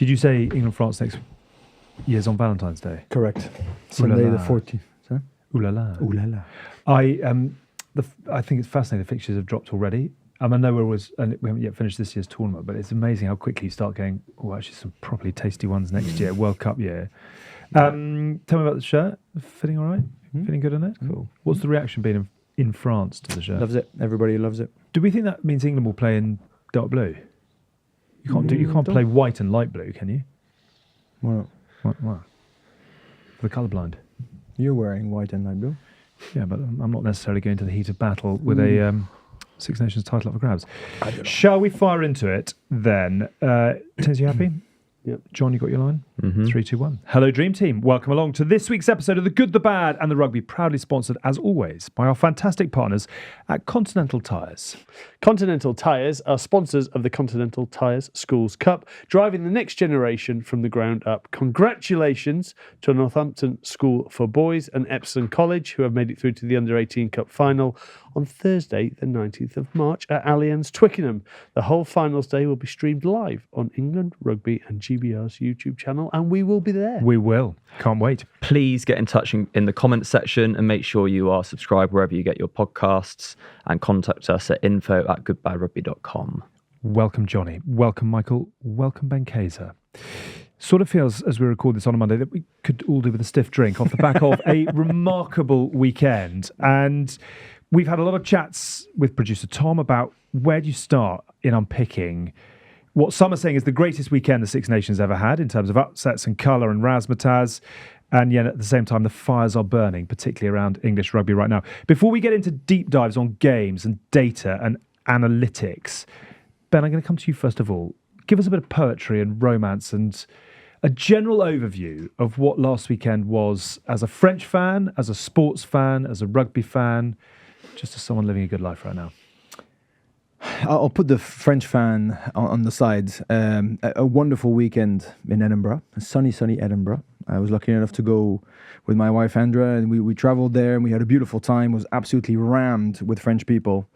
Did you say England-France next year's on Valentine's Day? Correct. Sunday the 14th. Sorry? Ooh la la. Ooh la la. I think it's fascinating. The fixtures have dropped already. I know we haven't yet finished this year's tournament, but it's amazing how quickly you start going, oh, actually some properly tasty ones next year, World Cup year. Tell me about the shirt. Fitting all right? Feeling good in it? Cool. What's the reaction been in France to the shirt? Loves it. Everybody loves it. Do we think that means England will play in dark blue? You can't play white and light blue, can you? Well, Wow. For the colourblind. You're wearing white and light blue. Yeah, but I'm not necessarily going to the heat of battle with a Six Nations title up for grabs. Shall we fire into it then? Tins, you happy? Yep. John, you got your line? 3, 2, 1. Hello, Dream Team. Welcome along to this week's episode of The Good, the Bad and the Rugby, proudly sponsored, as always, by our fantastic partners at Continental Tyres. Continental Tyres are sponsors of the Continental Tyres Schools Cup, driving the next generation from the ground up. Congratulations to Northampton School for Boys and Epsom College, who have made it through to the Under-18 Cup final on Thursday, the 19th of March at Allianz Twickenham. The whole finals day will be streamed live on England Rugby and GBR's YouTube channel, and we will be there. We will. Can't wait. Please get in touch in the comments section and make sure you are subscribed wherever you get your podcasts, and contact us at info@goodbyerugby.com. Welcome, Jonny. Welcome, Michael. Welcome, Ben Kayser. Sort of feels, as we record this on a Monday, that we could all do with a stiff drink off the back of a remarkable weekend. And we've had a lot of chats with producer Tom about where do you start in unpicking what some are saying is the greatest weekend the Six Nations ever had in terms of upsets and colour and razzmatazz. And yet at the same time, the fires are burning, particularly around English rugby right now. Before we get into deep dives on games and data and analytics, Ben, I'm going to come to you first of all. Give us a bit of poetry and romance and a general overview of what last weekend was as a French fan, as a sports fan, as a rugby fan, just as someone living a good life right now. I'll put the French fan on the side. A wonderful weekend in Edinburgh, a sunny Edinburgh. I was lucky enough to go with my wife Andra, and we traveled there, and we had a beautiful time. It was absolutely rammed with French people.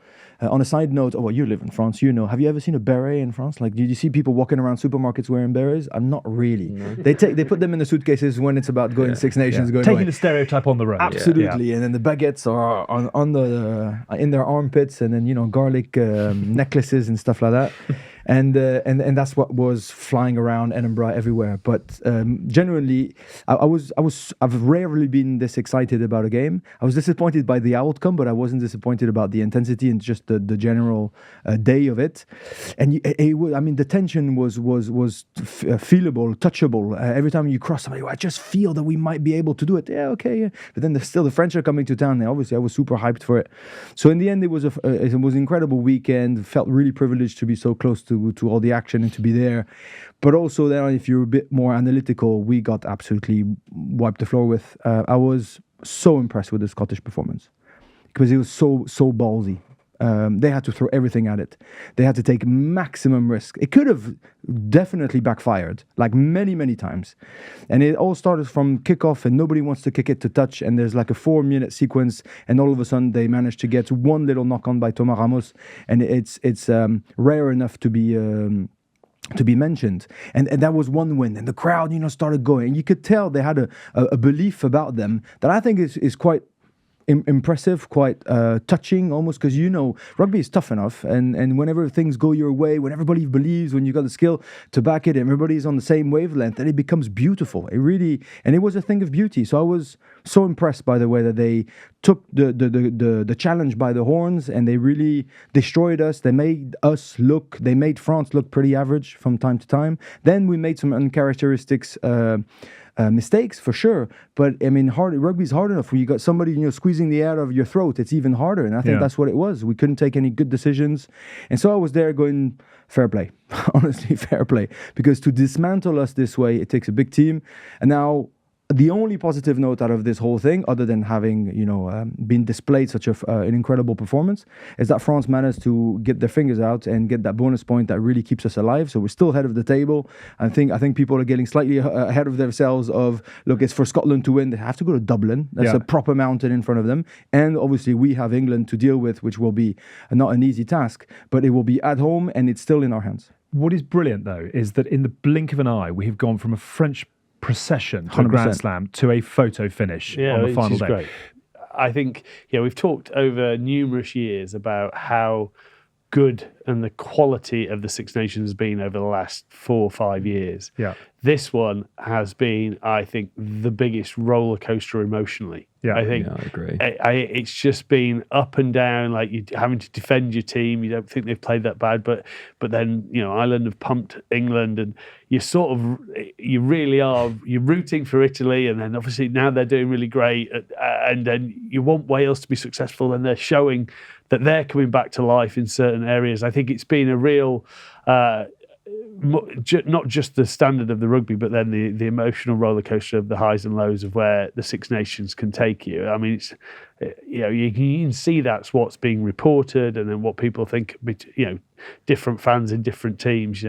On a side note, you live in France, have you ever seen a beret in France? Like, did you see people walking around supermarkets wearing berets? I'm not really. No. They put them in the suitcases when it's about going Six Nations, going taking away. the stereotype on the road. Absolutely, and then the baguettes are in their armpits, and then garlic necklaces and stuff like that. And that's what was flying around Edinburgh everywhere. But genuinely, I've rarely been this excited about a game. I was disappointed by the outcome, but I wasn't disappointed about the intensity and just the general day of it. And the tension was feelable, touchable. Every time you cross somebody, I just feel that we might be able to do it. Yeah, okay. Yeah. But then still the French are coming to town. And obviously, I was super hyped for it. So in the end, it was an incredible weekend. Felt really privileged to be so close to all the action and to be there. But also then, if you're a bit more analytical, we got absolutely wiped the floor with. I was so impressed with the Scottish performance because it was so ballsy. They had to throw everything at it. They had to take maximum risk. It could have definitely backfired, like many times. And it all started from kickoff, and nobody wants to kick it to touch. And there's like a 4-minute sequence, and all of a sudden they managed to get one little knock on by Thomas Ramos, and it's rare enough to be mentioned. And that was one win, and the crowd started going, and you could tell they had a belief about them that I think is quite impressive, quite touching almost, because rugby is tough enough, and whenever things go your way, when everybody believes, when you got the skill to back it, and everybody's on the same wavelength, then it becomes beautiful. It was a thing of beauty. So I was so impressed by the way that they took the challenge by the horns, and they really destroyed us. They made France look pretty average from time to time. Then we made some uncharacteristics mistakes for sure, but rugby's hard enough. When you got somebody squeezing the air out of your throat, it's even harder. And I think that's what it was. We couldn't take any good decisions, and so I was there going, fair play, honestly, fair play, because to dismantle us this way, it takes a big team. And now the only positive note out of this whole thing, other than having been displayed such an incredible performance, is that France managed to get their fingers out and get that bonus point that really keeps us alive. So we're still ahead of the table. I think people are getting slightly ahead of themselves. Of look, it's for Scotland to win. They have to go to Dublin. That's a proper mountain in front of them. And obviously we have England to deal with, which will be not an easy task, but it will be at home and it's still in our hands. What is brilliant though is that in the blink of an eye, we have gone from a French procession to a Grand Slam to a photo finish on the final day. Great. I think we've talked over numerous years about how good and the quality of the Six Nations has been over the last 4 or 5 years. Yeah. This one has been, I think, the biggest roller coaster emotionally. Yeah. I think I agree. It's just been up and down, like you having to defend your team. You don't think they've played that bad, but then Ireland have pumped England, and you really are. You're rooting for Italy, and then obviously now they're doing really great, and then you want Wales to be successful, and they're showing that they're coming back to life in certain areas. I think it's been a real. Not just the standard of the rugby, but then the emotional roller coaster of the highs and lows of where the Six Nations can take you. I mean, it's you can see that's what's being reported, and then what people think. Different fans in different teams.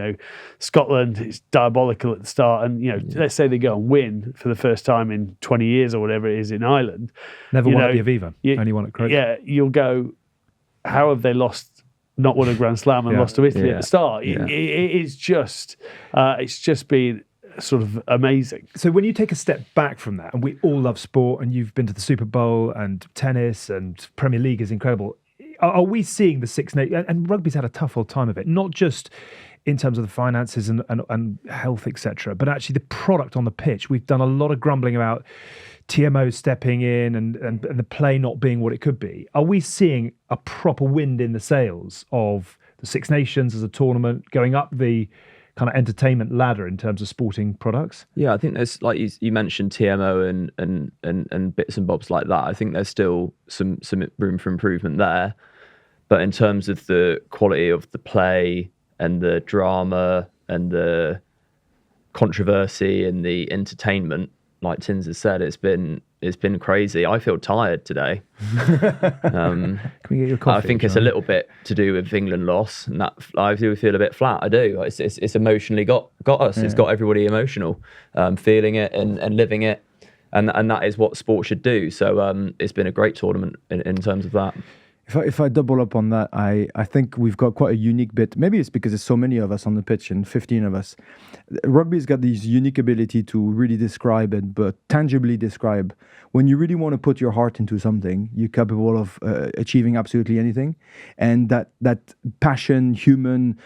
Scotland is diabolical at the start, and let's say they go and win for the first time in 20 years or whatever it is in Ireland. Never won at the Aviva. Only won at Croatia. Yeah, you'll go. How have they not won a Grand Slam and lost to Italy at the start? It's just been sort of amazing. So when you take a step back from that, and we all love sport, and you've been to the Super Bowl and tennis and Premier League is incredible, are we seeing the Six Nations? And rugby's had a tough old time of it, not just in terms of the finances and health, etc., but actually the product on the pitch. We've done a lot of grumbling about TMO stepping in and the play not being what it could be. Are we seeing a proper wind in the sails of the Six Nations as a tournament going up the kind of entertainment ladder in terms of sporting products? Yeah, I think there's, like you mentioned, TMO and bits and bobs like that. I think there's still some room for improvement there. But in terms of the quality of the play and the drama and the controversy and the entertainment, like Tins has said, it's been crazy. I feel tired today. Can we get your coffee? I think it's a little bit to do with England loss, and that I do feel a bit flat. I do. It's emotionally got us. Yeah. It's got everybody emotional, feeling it and living it, and that is what sport should do. So it's been a great tournament in terms of that. If I double up on that, I think we've got quite a unique bit. Maybe it's because there's so many of us on the pitch and 15 of us. Rugby's got this unique ability to really describe it, but tangibly describe. When you really want to put your heart into something, you're capable of achieving absolutely anything. And that passion, human,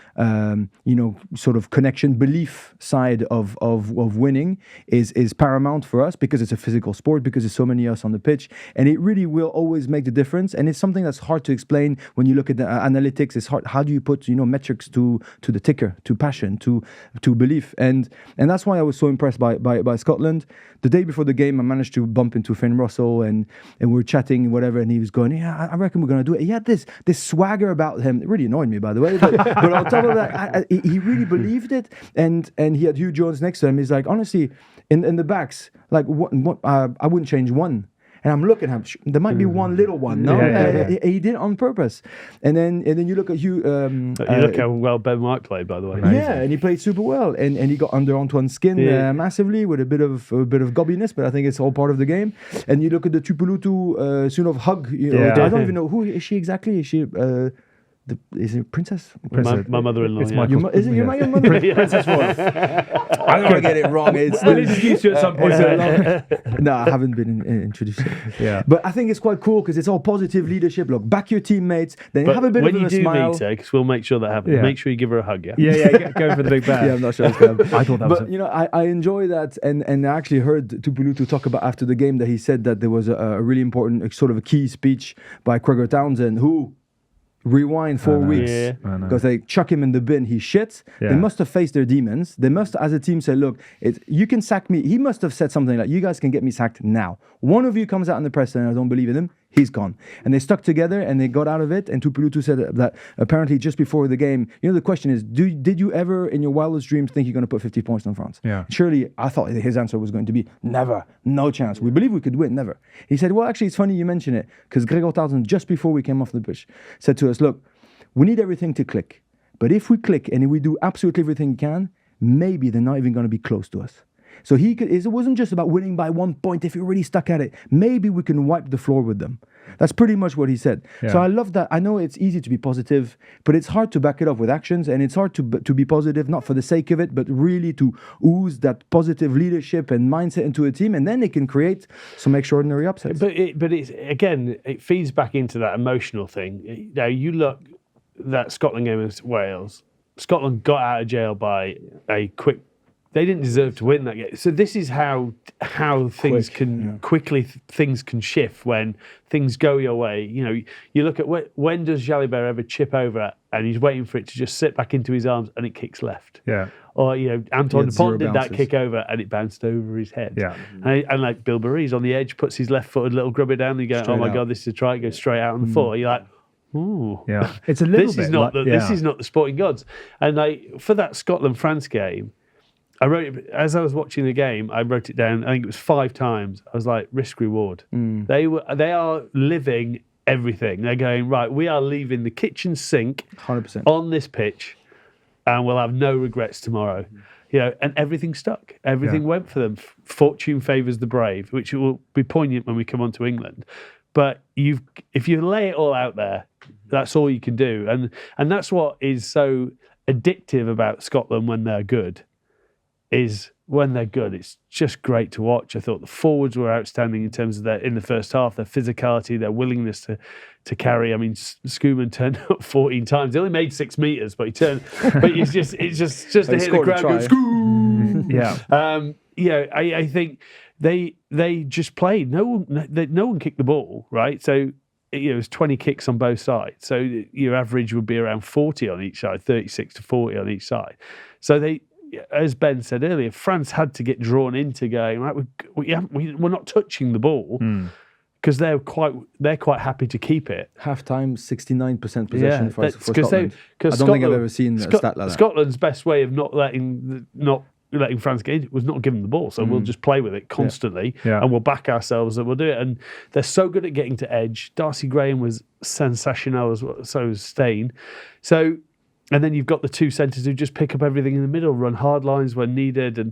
sort of connection, belief side of winning is paramount for us, because it's a physical sport, because there's so many of us on the pitch, and it really will always make the difference. And it's something that's hard to explain when you look at the analytics. It's hard. How do you put metrics to the ticker, to passion, to belief? And that's why I was so impressed by Scotland. The day before the game, I managed to bump into Finn Russell, and we were chatting and whatever, and he was going, "Yeah, I reckon we're going to do it." He had this swagger about him. It really annoyed me, by the way. But on top of that, he really believed it, and he had Hugh Jones next to him. He's like, honestly, in the backs, like I wouldn't change one. And I'm looking at him. There might be one little one. No, he did it on purpose. And then you look at Hugh. You look how well Ben White played, by the way. Amazing. Yeah, and he played super well, and he got under Antoine's skin massively with a bit of gobbiness, but I think it's all part of the game. And you look at the Tupulutu Sunov hug. I don't even know who is she exactly. Is she? Is it Princess? My mother-in-law. It's Is it your mother? Princess Royal. I'm gonna get it wrong. We'll introduce you at some point. No, I haven't been introduced. Yeah, but I think it's quite cool because it's all positive leadership. Look, back your teammates. Then have a bit of a smile. When you do meet her, because we'll make sure that happens. Make sure you give her a hug. Go for the big bang. Yeah, I'm not sure it's going to happen. I thought that was. But I enjoy that, and I actually heard Tupulutu talk about after the game that he said that there was a really important sort of a key speech by Gregor Townsend, who. Rewind 4 weeks because they chuck him in the bin. He shits. They must have faced their demons. They must, as a team, say, "Look, you can sack me." He must have said something like, "You guys can get me sacked now." One of you comes out in the press and I don't believe in him. he's gone. And they stuck together and they got out of it. And Tupilutu said that apparently just before the game, the question is, did you ever in your wildest dreams think you're going to put 50 points on France? Yeah. Surely I thought his answer was going to be never, no chance. We believe we could win, never. He said, well, actually, it's funny you mention it, because Gregor Townsend, just before we came off the pitch, said to us, look, we need everything to click. But if we click and we do absolutely everything we can, maybe they're not even going to be close to us. So it wasn't just about winning by 1 point if you're really stuck at it. Maybe we can wipe the floor with them. That's pretty much what he said. Yeah. So I love that. I know it's easy to be positive, but it's hard to back it up with actions, and it's hard to be positive, not for the sake of it, but really to ooze that positive leadership and mindset into a team, and then it can create some extraordinary upsets. But it feeds back into that emotional thing. Now, you look, that Scotland game against Wales, Scotland got out of jail by a quick. They didn't deserve to win that game. So this is how things quickly things can shift when things go your way. You look at when does Jalibert ever chip over and he's waiting for it to just sit back into his arms and it kicks left. Yeah. Or Antoine Dupont did bounces. that kick over and it bounced over his head. Yeah. And like Bill Burry's on the edge, puts his left foot a little grubber down, and you go, Straight oh my out. God, this is a try. It goes straight out on the floor. You're like, ooh. Yeah. It's a little This bit is not like, this is not the sporting gods. And for that Scotland-France game, I wrote it, as I was watching the game, I wrote it down, I think it was 5 times. I was like, risk reward. They are living everything. They're going, right, we are leaving the kitchen sink 100%. on this pitch and we'll have no regrets tomorrow. And everything stuck. Everything went for them. Fortune favours the brave, which will be poignant when we come on to England. But if you lay it all out there, that's all you can do. And that's what is so addictive about Scotland when they're good. Is when they're good, it's just great to watch. I thought the forwards were outstanding in terms of in the first half, their physicality, their willingness to carry. I mean, Schoeman turned up 14 times. He only made 6 meters, but he turned. But it's just to hit the crowd. Go, Schoom! Yeah. I think they just played. No one kicked the ball, right? So it was 20 kicks on both sides. So your average would be around 40 on each side, 36 to 40 on each side. So as Ben said earlier, France had to get drawn into going, right, we're not touching the ball because they're quite happy to keep it. Half-time, 69% possession for Scotland. I don't think I've ever seen a stat like that. Scotland's best way of not letting France get it was not giving the ball. So we'll just play with it constantly and we'll back ourselves and we'll do it. And they're so good at getting to edge. Darcy Graham was sensational as well, so was Steyn. And then you've got the 2 centres who just pick up everything in the middle, run hard lines when needed. And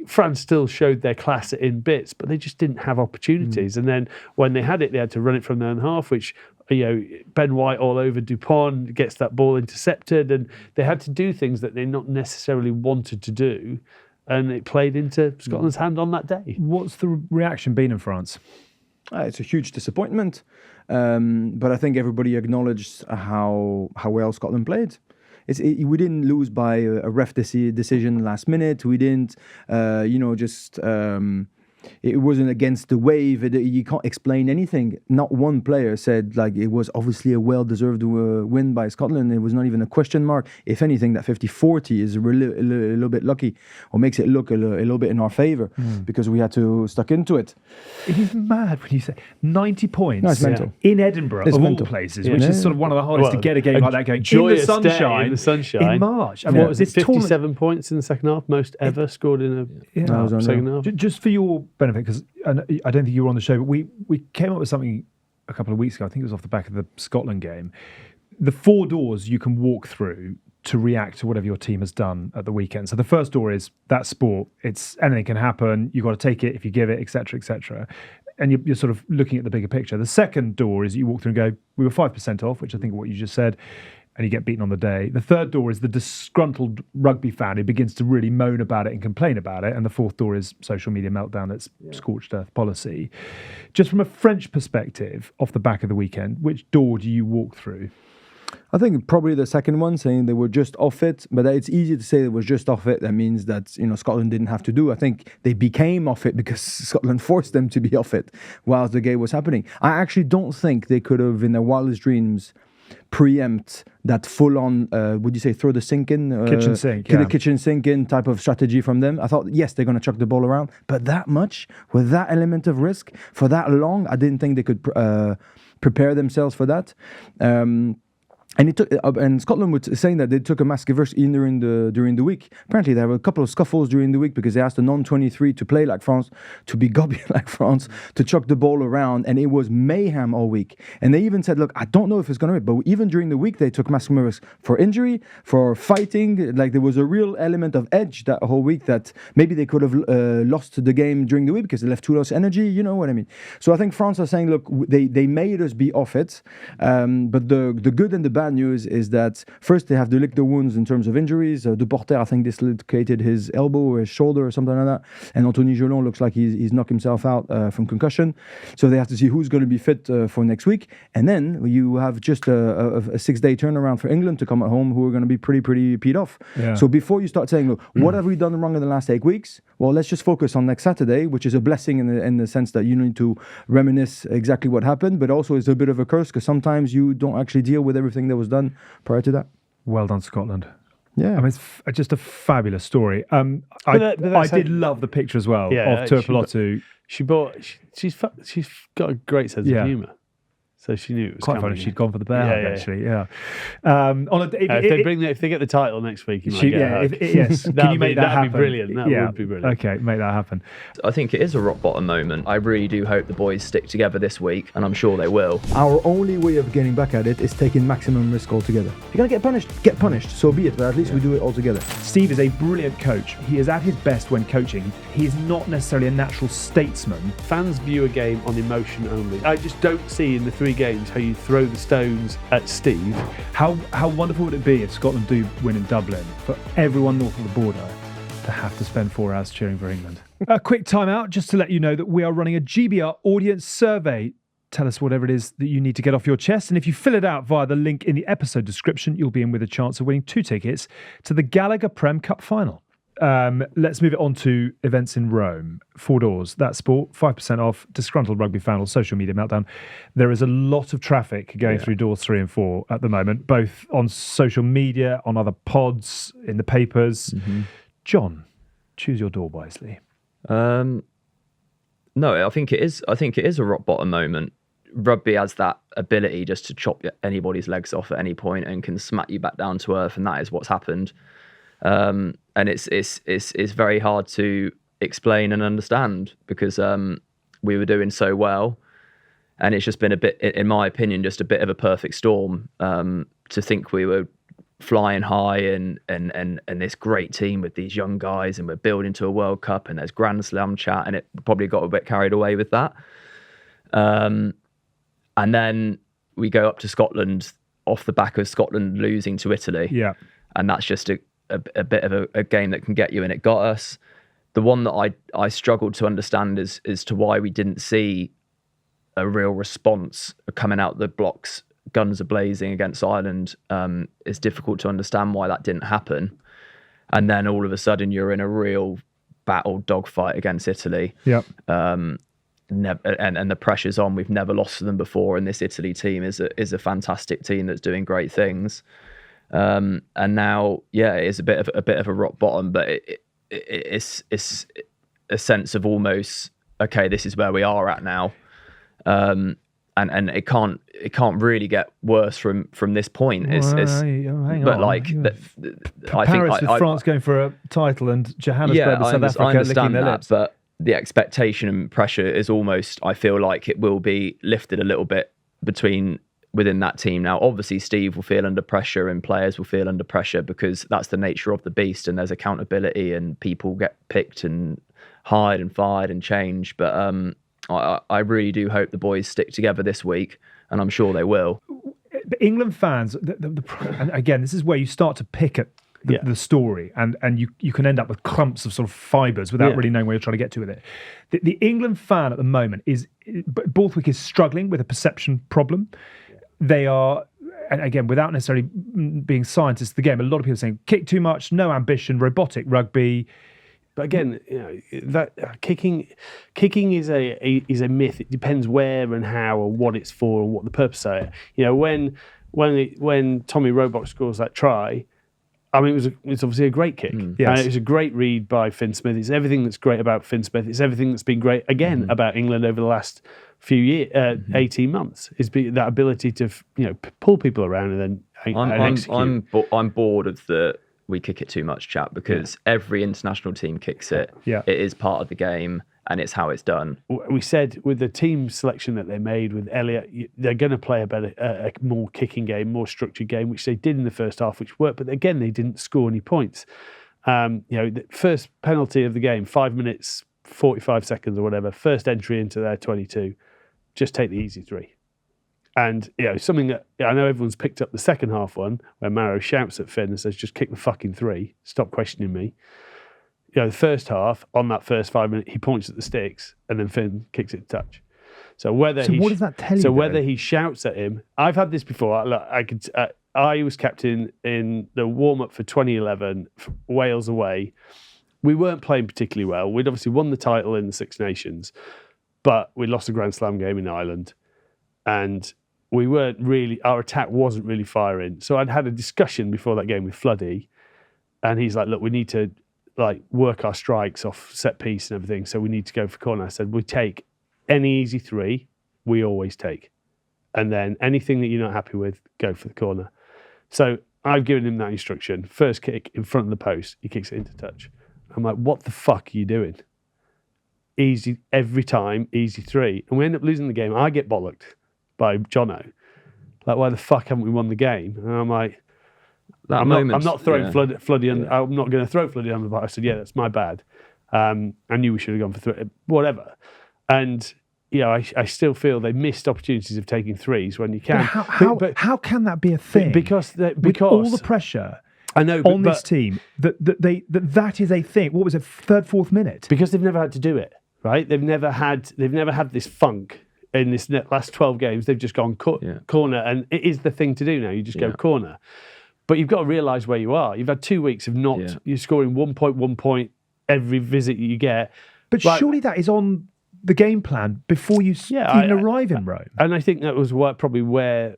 France still showed their class in bits, but they just didn't have opportunities. And then when they had it, they had to run it from their own half, which, Ben White all over Dupont gets that ball intercepted. And they had to do things that they not necessarily wanted to do. And it played into Scotland's hand on that day. What's the reaction been in France? It's a huge disappointment. But I think everybody acknowledged how well Scotland played. We didn't lose by a ref decision last minute. We didn't, it wasn't against the wave. You can't explain anything. Not one player said it was obviously a well-deserved win by Scotland. It was not even a question mark. If anything, that 50-40 is a little bit lucky, or makes it look a little bit in our favour because we had to stuck into it. It is mad when you say 90 points No, it's mental. in Edinburgh, It's of mental. all places, which is sort of one of the hardest to get a game like that going Joyous in the sunshine in March. And What what was was it? 57 points in the second half, most ever scored in a second half. Just for your benefit, because I don't think you were on the show, but we came up with something a couple of weeks ago. I think it was off the back of the Scotland game. The 4 doors you can walk through to react to whatever your team has done at the weekend. So the first door is that sport. It's anything can happen. You've got to take it if you give it, etc., etc. And you're sort of looking at the bigger picture. The second door is you walk through and go, we were 5% off, which I think is what you just said, and you get beaten on the day. The third door is the disgruntled rugby fan who begins to really moan about it and complain about it. And the fourth door is social media meltdown. It's scorched earth policy. Just from a French perspective, off the back of the weekend, which door do you walk through? I think probably the second one, saying they were just off it, but it's easy to say they were just off it. That means that Scotland didn't have to do. I think they became off it because Scotland forced them to be off it whilst the game was happening. I actually don't think they could have, in their wildest dreams, preempt that full-on, would you say, throw the sink in? Kitchen sink, the kitchen sink in type of strategy from them. I thought, yes, they're going to chuck the ball around, but that much, with that element of risk, for that long, I didn't think they could prepare themselves for that. And it took, and Scotland was saying that they took a massive risk during the week. Apparently, there were a couple of scuffles during the week because they asked the non-23 to play like France, to be gobby like France, to chuck the ball around, and it was mayhem all week. And they even said, "Look, I don't know if it's going to be," but even during the week, they took massive risk for injury, for fighting. Like there was a real element of edge that whole week that maybe they could have lost the game during the week because they left too much energy. You know what I mean? So I think France are saying, "Look, they made us be off it," but the good and the bad news is that first they have to lick the wounds in terms of injuries. Duporter, I think, dislocated his elbow or his shoulder or something like that, and Anthony Gelon looks like he's knocked himself out from concussion. So they have to see who's going to be fit for next week, and then you have just a 6-day turnaround for England to come at home, who are going to be pretty peed off. Yeah. So before you start saying, look, what have we done wrong in the last 8 weeks? Well, let's just focus on next Saturday, which is a blessing in the sense that you need to reminisce exactly what happened, but also it's a bit of a curse because sometimes you don't actually deal with everything that was done prior to that. Well done, Scotland. Yeah, I mean, it's just a fabulous story. I did love the picture as well of Tuipulotu. She's got a great sense of humour. So she knew it was quite funny. She'd gone for the bear actually. Yeah. If they get the title next week, you might get a hug. Yes. Can you make that happen? That'd be brilliant. That would be brilliant. Okay, make that happen. I think it is a rock bottom moment. I really do hope the boys stick together this week, and I'm sure they will. Our only way of getting back at it is taking maximum risk altogether. If you're gonna get punished. So be it. But at least we do it all together. Steve is a brilliant coach. He is at his best when coaching. He is not necessarily a natural statesman. Fans view a game on emotion only. I just don't see in the 3 games how you throw the stones at Steve. How wonderful would it be if Scotland do win in Dublin for everyone north of the border to have to spend 4 hours cheering for England? A quick time out just to let you know that we are running a GBR audience survey. Tell us whatever it is that you need to get off your chest, and if you fill it out via the link in the episode description, you'll be in with a chance of winning 2 tickets to the Gallagher Prem Cup final. Let's move it on to events in Rome. 4 doors, that sport, 5% off, disgruntled rugby fan or social media meltdown. There is a lot of traffic going through doors 3 and 4 at the moment, both on social media, on other pods, in the papers. Mm-hmm. John, choose your door wisely. No, I think it is a rock bottom moment. Rugby has that ability just to chop anybody's legs off at any point and can smack you back down to earth, and that is what's happened. And it's very hard to explain and understand because we were doing so well, and it's just been a bit, in my opinion, just a bit of a perfect storm. To think we were flying high and this great team with these young guys, and we're building to a World Cup, and there's Grand Slam chat, and it probably got a bit carried away with that. And then we go up to Scotland off the back of Scotland losing to Italy. Yeah, and that's just a bit of a game that can get you, and it got us. The one that I struggled to understand is to why we didn't see a real response coming out the blocks, guns are blazing against Ireland. It's difficult to understand why that didn't happen. And then all of a sudden you're in a real battle dogfight against Italy. Yep. And the pressure's on. We've never lost to them before, and this Italy team is a fantastic team that's doing great things. And now, it is a bit of a rock bottom, but it's a sense of almost, okay, this is where we are at now, and it can't really get worse from this point. Hang on. Like, I Paris think with France going for a title and Johannesburg with South Africa I understand licking their that, lips. but the expectation and pressure is almost, I feel like it will be lifted a little bit within that team. Now, obviously, Steve will feel under pressure and players will feel under pressure because that's the nature of the beast, and there's accountability and people get picked and hired and fired and changed. But I really do hope the boys stick together this week, and I'm sure they will. But England fans, and again, this is where you start to pick at the story, and you can end up with clumps of sort of fibres without really knowing where you're trying to get to with it. The England fan at the moment Borthwick is struggling with a perception problem. They are, and again, without necessarily being scientists of the game, a lot of people are saying kick too much, no ambition, robotic rugby. But again, that kicking is a myth. It depends where and how and what it's for and what the purpose of it. When when Tommy Roebuck scores that try, I mean, it's obviously a great kick. Yes. And it was a great read by Finn Smith. It's everything that's great about Finn Smith. It's everything that's been great, again, about England over the last few years, 18 months, is that ability to, pull people around and then execute. I'm bored of the we kick it too much chat, because every international team kicks it. Yeah. It is part of the game, and it's how it's done. We said with the team selection that they made with Elliott, they're going to play a more kicking game, more structured game, which they did in the first half, which worked. But again, they didn't score any points. The first penalty of the game, 5 minutes, 45 seconds or whatever, first entry into their 22, just take the easy three. And, something that I know everyone's picked up the second half one, where Maro shouts at Finn and says, just kick the fucking three, stop questioning me. The first half, on that first 5 minutes, he points at the sticks and then Finn kicks it to touch. So what does that tell you? So whether he shouts at him, I've had this before. Look, I was captain in the warm-up for 2011, Wales away. We weren't playing particularly well. We'd obviously won the title in the Six Nations, but we lost a Grand Slam game in Ireland. And we weren't really, our attack wasn't really firing. So I'd had a discussion before that game with Floody, and he's like, look, we need to work our strikes off set piece and everything, so we need to go for corner. I said, we take any easy three, we always take. And then anything that you're not happy with, go for the corner. So I've given him that instruction. First kick in front of the post, he kicks it into touch. I'm like, what the fuck are you doing? Easy, every time, easy three. And we end up losing the game. I get bollocked by Jono. Like, why the fuck haven't we won the game? And I'm like, I'm not throwing Floody under. I'm not going to throw Floody under the bus. I said, yeah, that's my bad. I knew we should have gone for three, whatever. And I still feel they missed opportunities of taking threes when you can. How can that be a thing? Because with all the pressure, I know on this team that is a thing. What was it? Third, fourth minute? Because they've never had to do it. Right? They've never had this funk. In this last 12 games, they've just gone corner, and it is the thing to do now. You just go corner. But you've got to realise where you are. You've had 2 weeks of you're scoring 1 point every visit you get. But surely that is on the game plan before you even arrive in Rome. And I think that was probably where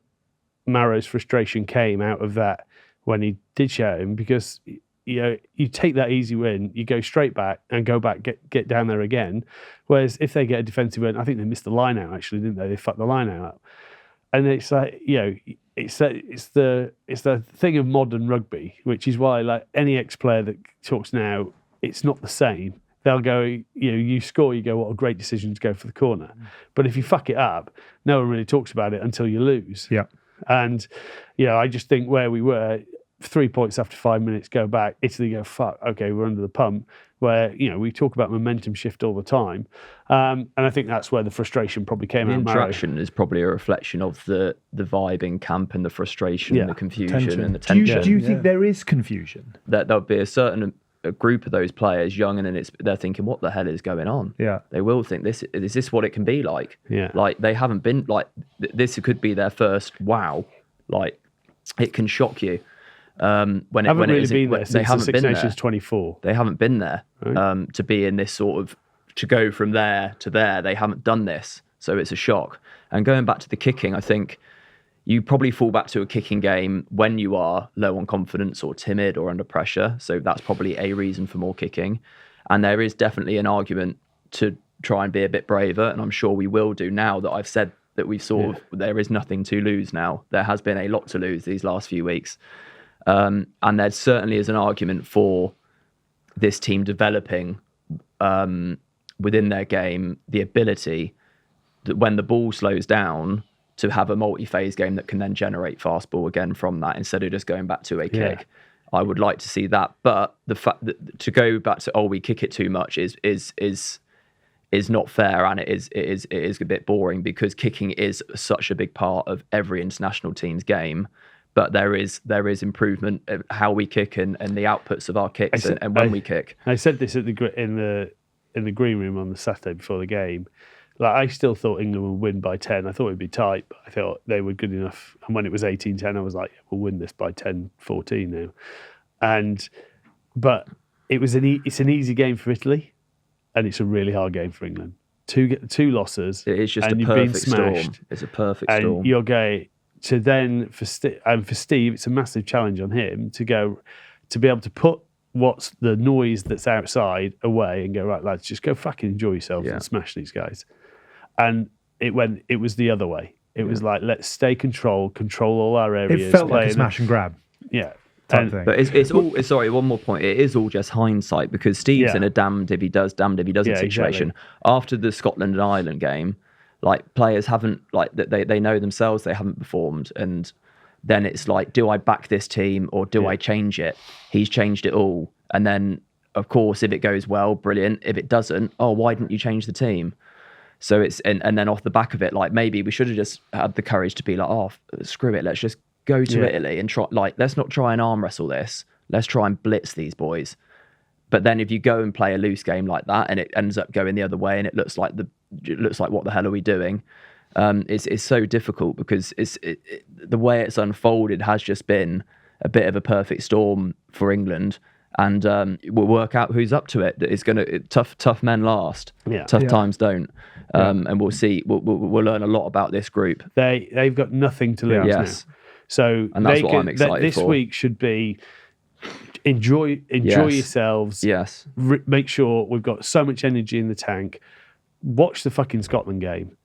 Maro's frustration came out of that when he did shout him, because you take that easy win, you go straight back and go back, get down there again. Whereas if they get a defensive win, I think they missed the line out, actually, didn't they? They fucked the line out up. And it's like, it's the thing of modern rugby, which is why any ex-player that talks now, it's not the same. They'll go, you score, you go, what a great decision to go for the corner. But if you fuck it up, no one really talks about it until you lose. Yeah. And I just think where we were, 3 points after 5 minutes, go back, Italy go, fuck, okay, we're under the pump, where, we talk about momentum shift all the time. And I think that's where the frustration probably came out. The interaction is probably a reflection of the vibe in camp and the frustration and the confusion and the tension. Do you think there is confusion? That there'll be a group of those players, young and they're thinking, what the hell is going on? Yeah. They will think, is this what it can be like? Yeah. Like, they haven't been, this could be their first wow. Like, it can shock you. They haven't been there since the Six Nations 24. They haven't been there to be in this sort of, to go from there to there. They haven't done this, so it's a shock. And going back to the kicking, I think you probably fall back to a kicking game when you are low on confidence or timid or under pressure. So that's probably a reason for more kicking. And there is definitely an argument to try and be a bit braver, and I'm sure we will do now that I've said that we've there is nothing to lose now. There has been a lot to lose these last few weeks. And there certainly is an argument for this team developing within their game the ability that when the ball slows down to have a multi-phase game that can then generate fast ball again from that instead of just going back to a kick. I would like to see that. But the fact that to go back to, we kick it too much is not fair, and it is a bit boring, because kicking is such a big part of every international team's game. But there is improvement of how we kick and the outputs of our kicks and when we kick. I said this in the green room on the Saturday before the game. I still thought England would win by 10. I thought it would be tight, but I thought they were good enough. And when it was 18-10, I was like, we'll win this by 10-14 now. But it's an easy game for Italy, and it's a really hard game for England. Two losses. It is just a perfect storm. It's a perfect storm. And you're going, to then for Steve, it's a massive challenge on him to be able to put what's the noise that's outside away and go, right, lads, just go fucking enjoy yourselves and smash these guys. And it was the other way. It was like, let's stay control all our areas. It felt like a smash and grab. Yeah. Thing. But it's all. Sorry, one more point. It is all just hindsight because Steve's in a damned if he does, damned if he doesn't situation. Exactly. After the Scotland and Ireland game, like players haven't they know themselves they haven't performed, and then it's like, do I back this team or do I change it? He's changed it all, and then of course if it goes well, brilliant. If it doesn't, why didn't you change the team? So it's and then off the back of it, like maybe we should have just had the courage to be like, screw it, let's just go to Italy and try, like, let's not try and arm wrestle this. Let's try and blitz these boys. But then if you go and play a loose game like that and it ends up going the other way and it looks like what the hell are we doing? It's so difficult because the way it's unfolded has just been a bit of a perfect storm for England. And we'll work out who's up to it. It's tough men last. Tough times don't. And we'll see. We'll learn a lot about this group. They've got nothing to lose now. So and that's what I'm excited this for. Week should be enjoy yourselves. Yes. Make sure we've got so much energy in the tank. Watch the fucking Scotland game.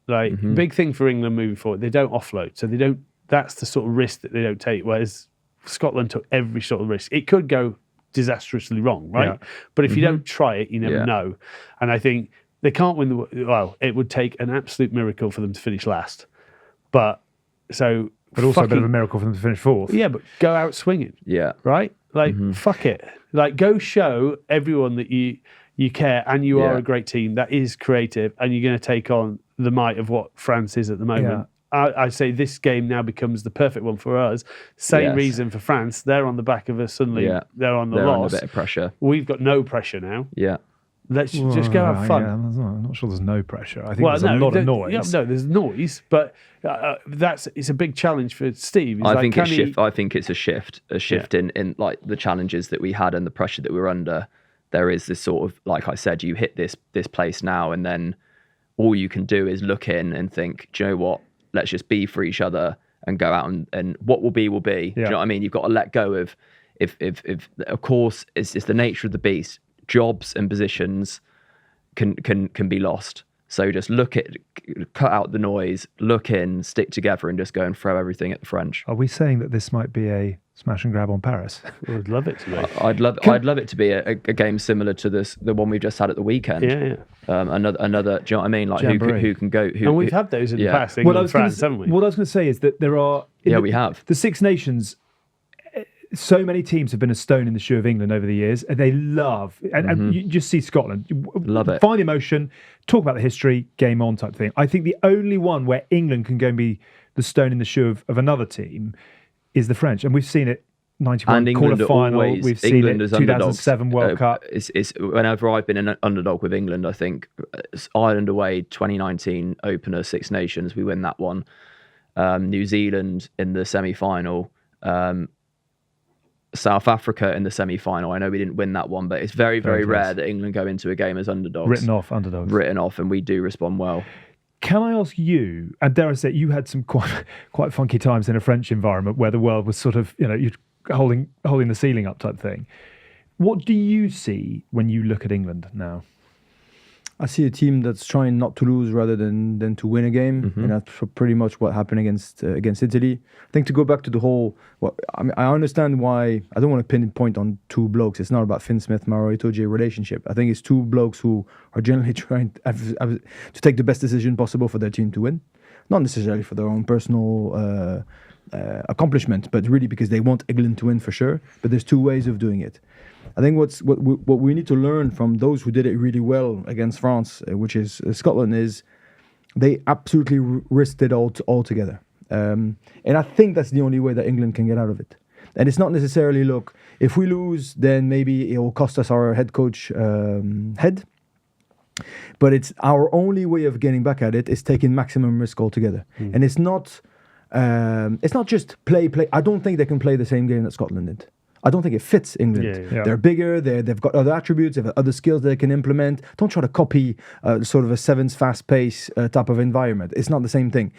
Like big thing for England moving forward. They don't offload, so they don't. That's the sort of risk that they don't take. Whereas Scotland took every sort of risk. It could go disastrously wrong, right? Yeah. But if you don't try it, you never know. And I think they can't win it would take an absolute miracle for them to finish last. But also a bit of a miracle for them to finish fourth. Yeah, but go out swinging. Yeah. Right? Like, fuck it. Like, go show everyone that you care and you are a great team that is creative and you're going to take on the might of what France is at the moment. Yeah. I say this game now becomes the perfect one for us. Same reason for France. They're on the back of us suddenly. They're on the loss. Under a bit of pressure. We've got no pressure now. Yeah. Let's just go have fun. Yeah, I'm not sure there's no pressure. I think there's a lot of noise. Yeah, no, there's noise, but it's a big challenge for Steve. I think it's a shift in like the challenges that we had and the pressure that we're under. There is this sort of, like I said, you hit this place now, and then all you can do is look in and think, do you know what? Let's just be for each other and go out and what will be will be. Do you know what I mean? You've got to let go of if of course it's the nature of the beast. Jobs and positions can be lost. So just cut out the noise, look in, stick together, and just go and throw everything at the French. Are we saying that this might be a smash and grab on Paris? I'd love it to be. I'd love it to be a game similar to the one we've just had at the weekend. Yeah. Another. Do you know what I mean? Like who can go? And we've had those in the past. England and France, haven't we? What I was going to say is that there are. We have the Six Nations. So many teams have been a stone in the shoe of England over the years. They love, and you just see Scotland. Love it. Find the emotion, talk about the history, game on type thing. I think the only one where England can go and be the stone in the shoe of another team is the French. And we've seen it 91 quarter-final. We've seen it 2007 World Cup. It's whenever I've been an underdog with England, I think Ireland away, 2019 opener, Six Nations, we win that one. New Zealand in the semi-final. South Africa in the semi-final. I know we didn't win that one, but it's very, very rare that England go into a game as underdogs. Written off, and we do respond well. Can I ask you, and dare I say, you had some quite funky times in a French environment where the world was sort of, you're holding the ceiling up type thing. What do you see when you look at England now? I see a team that's trying not to lose rather than to win a game, and that's pretty much what happened against Italy. I think to go back to the whole, I understand why. I don't want to pinpoint on two blokes. It's not about Finn Smith, Maro, Itoje relationship. I think it's two blokes who are generally trying to take the best decision possible for their team to win, not necessarily for their own personal accomplishment, but really because they want England to win for sure. But there's two ways of doing it. I think what we need to learn from those who did it really well against France, which is Scotland, is they absolutely risked it all together. And I think that's the only way that England can get out of it. And it's not necessarily, look, if we lose, then maybe it will cost us our head coach head. But it's our only way of getting back at it is taking maximum risk altogether. And it's not just play. I don't think they can play the same game that Scotland did. I don't think it fits England. Yeah. They're bigger, they've got other attributes, they've got other skills they can implement. Don't try to copy sort of a sevens fast pace type of environment. It's not the same thing.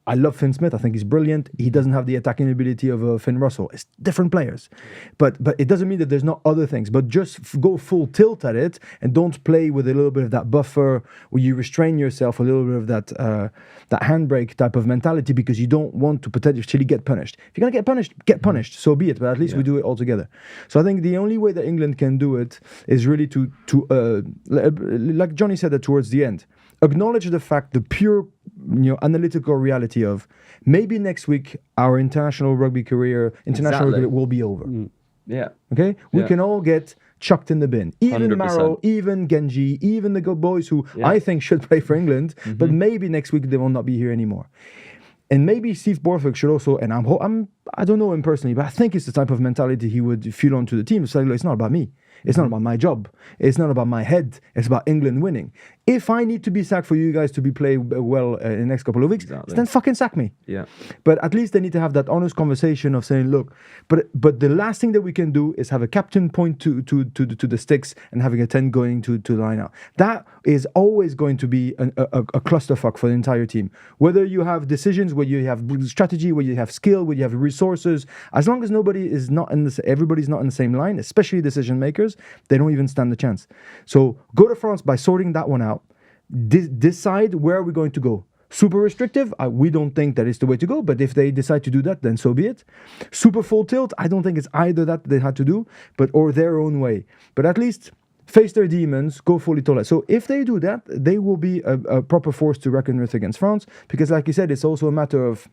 I love Finn Smith. I think he's brilliant. He doesn't have the attacking ability of Finn Russell. It's different players. But it doesn't mean that there's not other things. But just go full tilt at it and don't play with a little bit of that buffer where you restrain yourself, a little bit of that handbrake type of mentality, because you don't want to potentially get punished. If you're going to get punished, so be it. But at least we do it all together. So I think the only way that England can do it is really to like Jonny said that towards the end, acknowledge the fact, the pure analytical reality of maybe next week our international rugby career will be over. Yeah. Okay? We can all get chucked in the bin. Even 100%. Maro, even Genji, even the good boys who I think should play for England, but maybe next week they will not be here anymore. And maybe Steve Borthwick should also, and I don't know him personally, but I think it's the type of mentality he would feel onto the team. It's like, it's not about me. It's not about my job. It's not about my head. It's about England winning. If I need to be sacked for you guys to be playing well in the next couple of weeks, then fucking sack me. Yeah. But at least they need to have that honest conversation of saying, look, but the last thing that we can do is have a captain point to the sticks and having a 10 going to line out. That is always going to be a clusterfuck for the entire team. Whether you have decisions, whether you have strategy, whether you have skill, whether you have resources, as long as everybody's not in the same line, especially decision makers, they don't even stand a chance. So go to France by sorting that one out. Decide where we're going to go. Super restrictive, we don't think that is the way to go, but if they decide to do that, then so be it. Super full tilt, I don't think it's either that they had to do, or their own way. But at least face their demons, go fully toilet. So if they do that, they will be a proper force to reckon with against France, because like you said, it's also a matter of,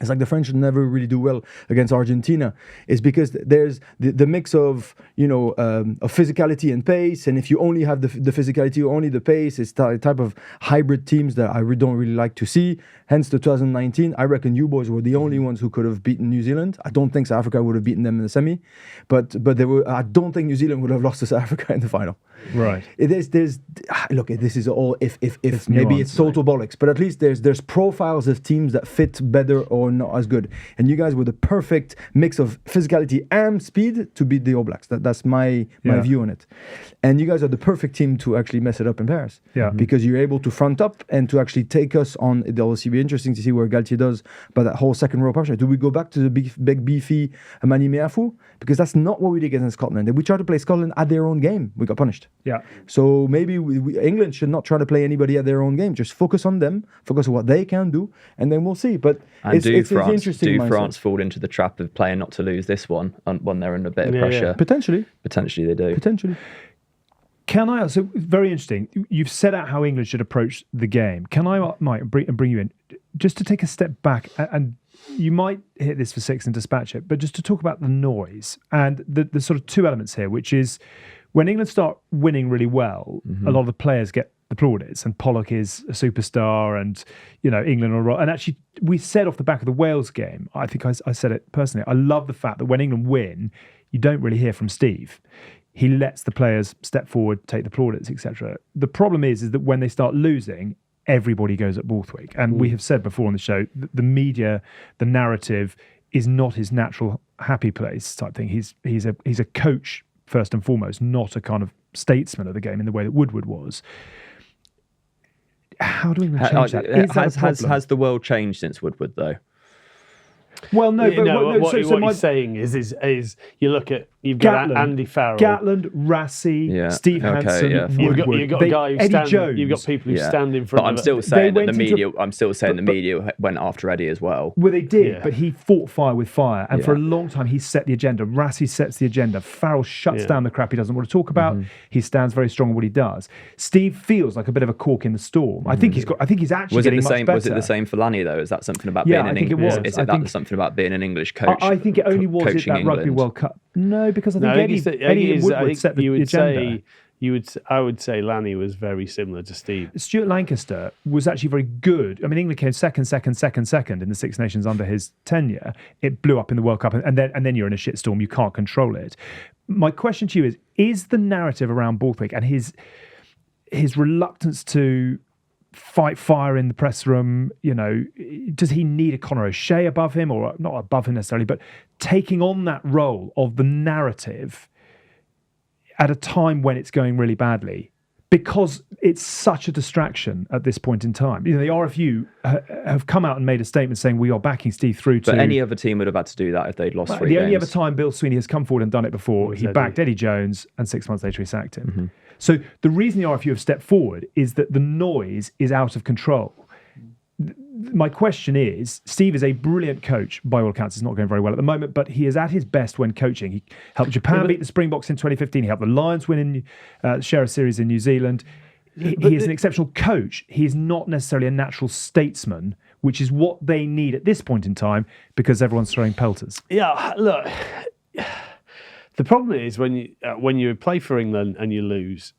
it's like the French never really do well against Argentina. It's because there's the mix of of physicality and pace, and if you only have the physicality or only the pace, it's the type of hybrid teams that I don't really like to see. Hence the 2019, I reckon you boys were the only ones who could have beaten New Zealand. I don't think South Africa would have beaten them in the semi, but they were. I don't think New Zealand would have lost to South Africa in the final. Right. Look, this is all if maybe it's total bollocks, but at least there's profiles of teams that fit better or not as good, and you guys were the perfect mix of physicality and speed to beat the All Blacks. That's my view on it, and you guys are the perfect team to actually mess it up in Paris. Yeah, because you're able to front up and to actually take us on. It'll also be interesting to see where Galtier does, but that whole second row partnership. Do we go back to the big beefy Mani Meafu? Because that's not what we did against Scotland. And we tried to play Scotland at their own game. We got punished. Yeah. So maybe England should not try to play anybody at their own game. Just focus on them, focus on what they can do, and then we'll see. But it's interesting. Do France fall into the trap of playing not to lose this one when they're under a bit of pressure? Yeah. Potentially they do. Potentially. Can I also, very interesting, you've set out how England should approach the game. Can I, Mike, bring you in, just to take a step back, and you might hit this for six and dispatch it, but just to talk about the noise and the sort of two elements here, which is when England start winning really well, a lot of the players get the plaudits, and Pollock is a superstar, and England are. And actually, we said off the back of the Wales game, I think I said it personally, I love the fact that when England win, you don't really hear from Steve. He lets the players step forward, take the plaudits, etc. The problem is that when they start losing, everybody goes at Borthwick. And we have said before on the show, the media, the narrative is not his natural happy place type thing. He's a coach first and foremost, not a kind of statesman of the game in the way that Woodward was. How do we change that? Has the world changed since Woodward though? Well, no, but what he's saying is you look at you've got Gatland, Andy Farrell, Gatland, Rassie, Steve Hansen, Woodward. You've got a guy who Eddie Jones. You've got people who stand in front. But I'm still saying that the media. I'm still saying the media went after Eddie as well. Well, they did, but he fought fire with fire, and for a long time he set the agenda. Rassie sets the agenda. Farrell shuts down the crap he doesn't want to talk about. He stands very strong in what he does. Steve feels like a bit of a cork in the storm. I think he's actually getting much better. Was it the same for Lanny though? Is that something about being an English? Is it something about being an English coach? I think it only was at that Rugby World Cup. No, because I think Eddie and Woodward set the agenda. I would say Lanny was very similar to Steve. Stuart Lancaster was actually very good. I mean, England came second in the Six Nations under his tenure. It blew up in the World Cup, and then you're in a shitstorm. You can't control it. My question to you is the narrative around Borthwick and his reluctance to fight fire in the press room, does he need a Conor O'Shea above him, or not above him necessarily, but taking on that role of the narrative at a time when it's going really badly? Because it's such a distraction at this point in time. The RFU have come out and made a statement saying we are backing Steve through to. But any other team would have had to do that if they'd lost 3 the games. only other time Bill Sweeney has come forward and done it before, he backed Eddie Jones, and 6 months later he sacked him. Mm-hmm. So the reason the RFU have stepped forward is that the noise is out of control. My question is, Steve is a brilliant coach. By all accounts, it's not going very well at the moment, but he is at his best when coaching. He helped Japan beat the Springboks in 2015. He helped the Lions win in share a series in New Zealand. He is an exceptional coach. He is not necessarily a natural statesman, which is what they need at this point in time because everyone's throwing pelters. Yeah, look, the problem is when you play for England and you lose,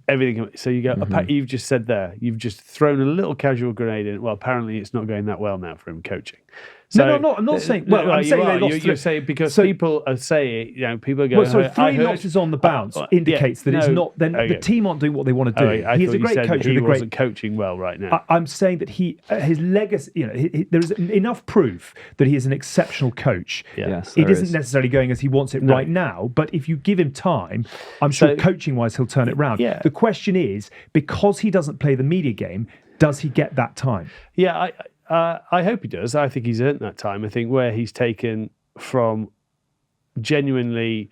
everything. So you go. You've just said there. You've just thrown a little casual grenade in. Well, apparently it's not going that well now for him coaching. So, no, I'm not saying. Well, I'm saying they lost. You say because people are saying, people are going. Well, so 3 losses on the bounce indicates that it's not. Then the team aren't doing what they want to do. He's a great coach. He wasn't coaching well right now. I'm saying that his legacy. There is enough proof that he is an exceptional coach. Yeah. Yes, it isn't necessarily going as he wants it right now, but if you give him time, I'm sure coaching-wise he'll turn it round. Yeah. The question is, because he doesn't play the media game, does he get that time? Yeah, I hope he does. I think he's earned that time. I think where he's taken from genuinely.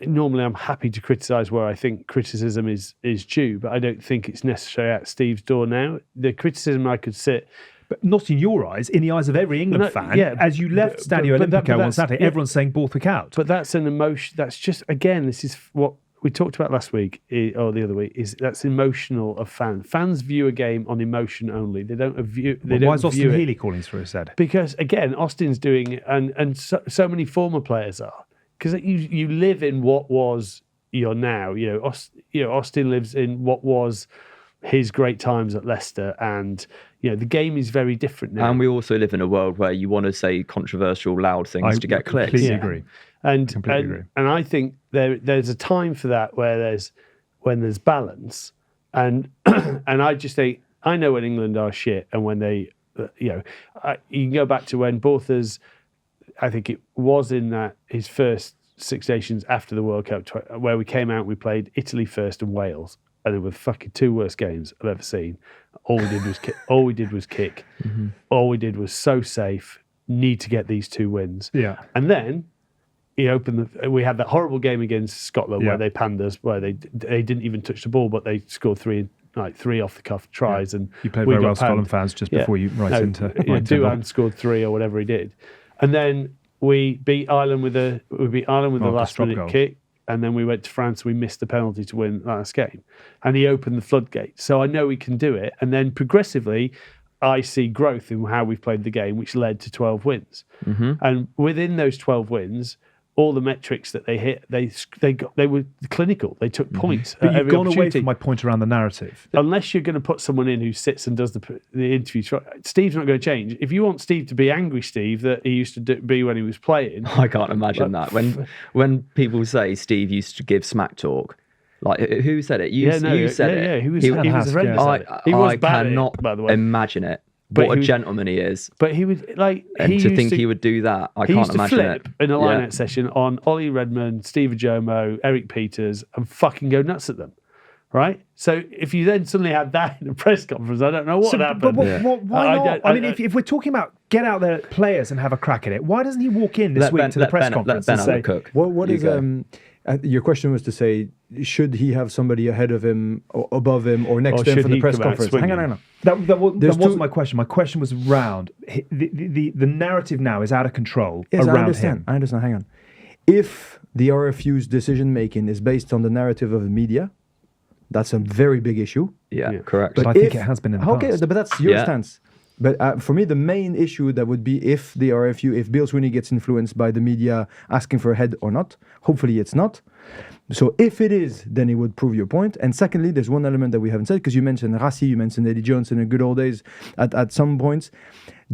Normally, I'm happy to criticise where I think criticism is due, but I don't think it's necessarily at Steve's door now. The criticism I could sit. But not in your eyes, in the eyes of every England fan. Yeah, as you left Stadio Olimpico on Saturday, everyone's saying Borthwick out. But that's an emotion. That's just, again, this is what we talked about last week or the other week. That's emotional of fans. Fans view a game on emotion only. They don't view. Why is Austin Healey calling through? Said because again, Austin's doing it, and so many former players are because you live in what was your now. Austin lives in what was his great times at Leicester, and the game is very different now. And we also live in a world where you want to say controversial, loud things to get clicks. Completely agree. And I think there's a time for that when there's balance, and and I just think I know when England are shit and when they you can go back to when Borthas, I think it was in his first 6 nations after the World Cup where we came out, we played Italy first and Wales, and they were fucking 2 worst games I've ever seen. All we did was kick. All we did was kick. Mm-hmm. All we did was so safe. Need to get these 2 wins. Yeah, and then. We had that horrible game against Scotland where they panned us, where they didn't even touch the ball, but they scored 3 off the cuff tries, and you played very well, Scotland fans, just before you into. Duhan scored 3 or whatever he did, and then we beat Ireland with the last minute kick, and then we went to France. We missed the penalty to win the last game, and he opened the floodgates. So I know he can do it, and then progressively. I see growth in how we've played the game, which led to 12 wins, and within those 12 wins. All the metrics that they hit, they were clinical. They took points. But you've gone away from my point around the narrative. Unless you're going to put someone in who sits and does the interviews, Steve's not going to change. If you want Steve to be angry, Steve, that he used to be when he was playing, I can't imagine that. When people say Steve used to give smack talk, like who said it? You said it. Yeah, he was horrendous. I cannot by the way. imagine it. What a gentleman he is. But he would he would do that. I can't imagine it. He used to flip in a line-out session on Ollie Redmond, Steve Ajomo, Eric Peters, and fucking go nuts at them. Right? So if you then suddenly had that in a press conference, I don't know what would happen. But why not? I mean, if we're talking about get out there players and have a crack at it, why doesn't he walk in this week to the press conference and say... What is... your question was to say, should he have somebody ahead of him, or above him, or next to him for the press conference? Hang on. That wasn't my question. My question was around the narrative now is out of control around him. I understand. Hang on. If the RFU's decision making is based on the narrative of the media, that's a very big issue. Yeah. Correct. But I think it has been in the past. Okay, but that's your stance. But for me, the main issue that would be if the RFU, if Bill Sweeney gets influenced by the media asking for a head or not. Hopefully it's not. So if it is, then it would prove your point. And secondly, there's one element that we haven't said, because you mentioned Rassi, you mentioned Eddie Jones in the good old days at some points.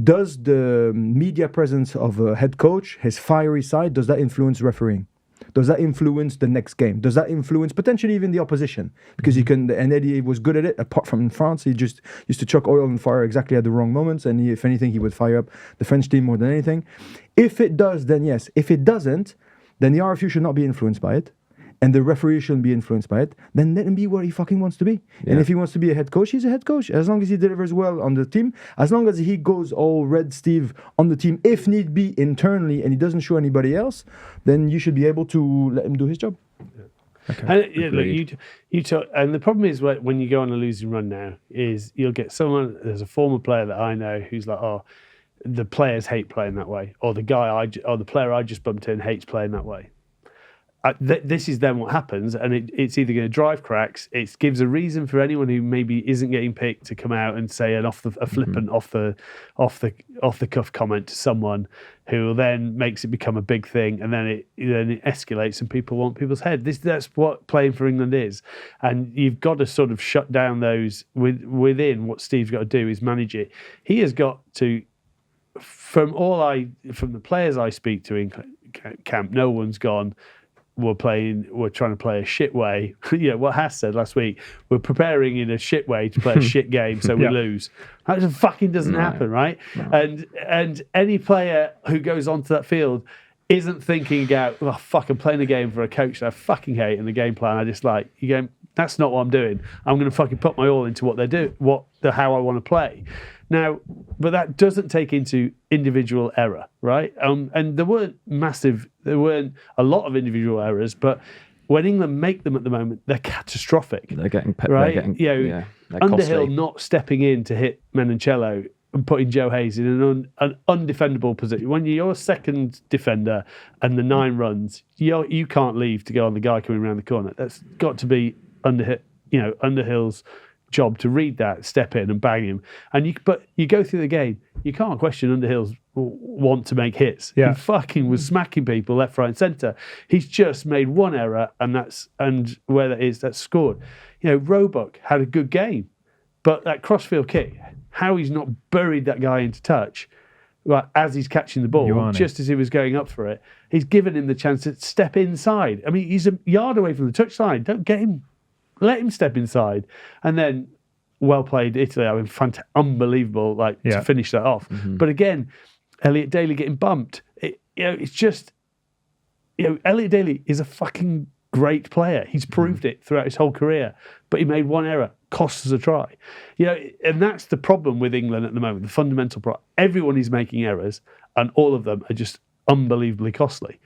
Does the media presence of a head coach, his fiery side, does that influence refereeing? Does that influence the next game? Does that influence potentially even the opposition? Because you can, and Eddie was good at it, apart from in France. He just used to chuck oil and fire exactly at the wrong moments. And if anything, he would fire up the French team more than anything. If it does, then yes. If it doesn't, then the RFU should not be influenced by it. and the referee shouldn't be influenced by it, then let him be where he fucking wants to be. And if he wants to be a head coach, he's a head coach. As long as he delivers well on the team, as long as he goes all Red Steve on the team, if need be internally, and he doesn't show anybody else, then you should be able to let him do his job. Okay. And look, you talk, and the problem is when you go on a losing run now is you'll get someone. There's a former player that I know who's like, oh, the players hate playing that way, or the player I just bumped in hates playing that way. This is then what happens, and it's either going to drive cracks. It gives a reason for anyone who maybe isn't getting picked to come out and say a flippant off the cuff comment to someone, who then makes it become a big thing, and then it escalates, and people want people's head. That's what playing for England is, and you've got to sort of shut down those within. What Steve's got to do is manage it. He has got to, from the players I speak to in camp, no one's gone, we're trying to play a shit way. What Haas said last week, we're preparing in a shit way to play a shit game so we lose. That just fucking doesn't happen, right? No. And any player who goes onto that field isn't thinking about, oh fuck, I'm playing a game for a coach that I fucking hate and the game plan I dislike. You go, that's not what I'm doing. I'm going to fucking put my all into what they do, how I want to play. Now, but that doesn't take into individual error, right? And there weren't a lot of individual errors, but when England make them at the moment, they're catastrophic. They're getting right. They're Underhill costly. Not stepping in to hit Menoncello and putting Joe Hayes in an undefendable position. When you're a second defender and the 9 runs, you can't leave to go on the guy coming around the corner. That's got to be Underhill's job to read that, step in and bang him. But you go through the game, you can't question Underhill's want to make hits. Yeah. He fucking was smacking people left, right, and centre. He's just made one error, and where that is, that's scored. Roebuck had a good game, but that crossfield kick, how he's not buried that guy into touch, right, as he's catching the ball, just as he was going up for it, he's given him the chance to step inside. I mean, he's a yard away from the touchline. Don't get him. Let him step inside, and then well played Italy. I mean, unbelievable, to finish that off. Mm-hmm. But again, Elliot Daly getting bumped. It's just, Elliot Daly is a fucking great player. He's proved it throughout his whole career. But he made one error, cost us a try. And that's the problem with England at the moment. The fundamental problem. Everyone is making errors, and all of them are just unbelievably costly.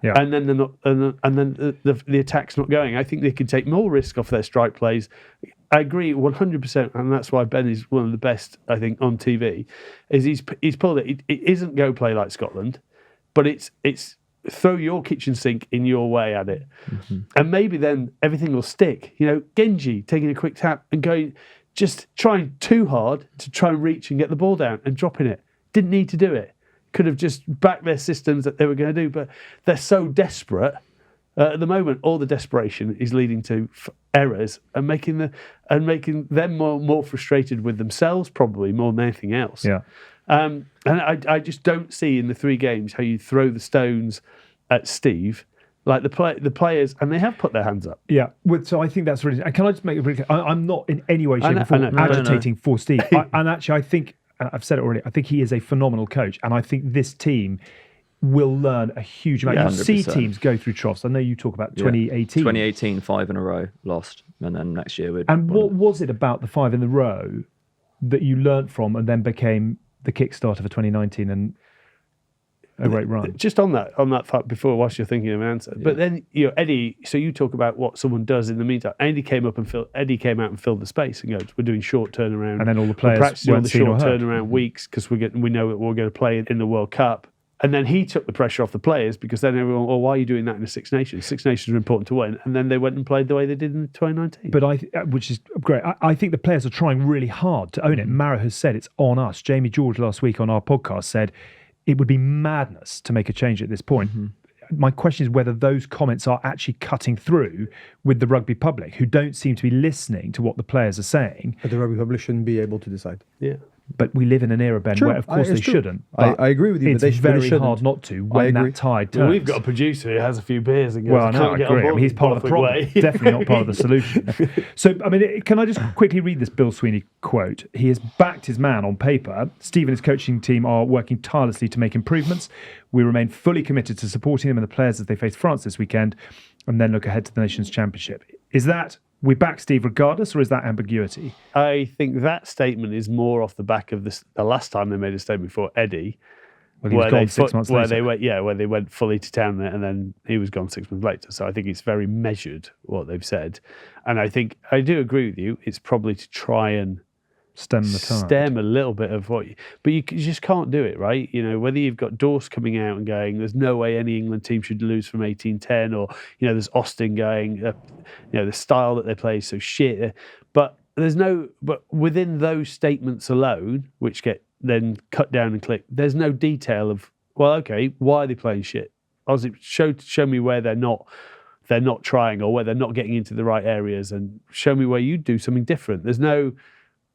Yeah. And then they're not, and then the attack's not going. I think they could take more risk off their strike plays. I agree 100%, and that's why Ben is one of the best, I think, on TV. Is he's pulled it. It isn't go play like Scotland, but it's throw your kitchen sink in your way at it, and maybe then everything will stick. Genji taking a quick tap and going, just trying too hard to try and reach and get the ball down and dropping it. Didn't need to do it. Could have just backed their systems that they were going to do, but they're so desperate at the moment. All the desperation is leading to errors and making them more frustrated with themselves, probably more than anything else. Yeah, and I just don't see in the 3 games how you throw the stones at Steve. Like the players, and they have put their hands up. Yeah, so I think that's really. And can I just make it really clear? I'm not in any way, shape, or form agitating for Steve. And actually, I think. I've said it already, I think he is a phenomenal coach, and I think this team will learn a huge amount. You see teams go through troughs. I know you talk about 2018. 2018, 5 in a row, lost, and then next year we'd... And what was it about the 5 in a row that you learnt from and then became the kickstarter for 2019 and a great run? Just on that fact before, whilst you're thinking of an answer. Yeah. But then, Eddie, so you talk about what someone does in the meantime. Eddie came out and filled the space and goes, we're doing short turnaround. And then all the players practicing on the short turnaround weeks because we know that we're going to play in the World Cup. And then he took the pressure off the players because then everyone, why are you doing that in the Six Nations? Six Nations are important to win. And then they went and played the way they did in 2019. But which is great. I think the players are trying really hard to own it. Maro has said it's on us. Jamie George last week on our podcast said it would be madness to make a change at this point. My question is whether those comments are actually cutting through with the rugby public, who don't seem to be listening to what the players are saying. But the rugby public shouldn't be able to decide. Yeah. But we live in an era, Ben, Sure, where of course they it's true. shouldn't. I agree with you, It's but they very shouldn't. hard not to when agree. that tide Well, turns. we've got a producer who has a few beers and goes, Well, no, I get on agree. I board mean, he's with part of the Borthwick problem, way. definitely not part of the solution. So, I mean, can I just quickly read this Bill Sweeney quote? He has backed his man on paper. Steve and his coaching team are working tirelessly to make improvements. We remain fully committed to supporting them and the players as they face France this weekend and then look ahead to the Nations Championship. Is that we back Steve regardless, or is that ambiguity? I think that statement is more off the back of this. The last time they made a statement before Eddie, Well, he was gone 6 months where later. where they went fully to town and then he was gone 6 months later. So I think it's very measured what they've said, and I think I do agree with you. It's probably to try and Stem the tide. stem a little bit of but you just can't do it, right? You know, whether you've got Dorse coming out and going, there's no way any England team should lose from 18-10, or, you know, there's Austin going, you know, the style that they play is so shit. But within those statements alone, which get then cut down and clicked, there's no detail of, well, okay, why are they playing shit? Show me where they're not trying, or where they're not getting into the right areas, and show me where you do something different. There's no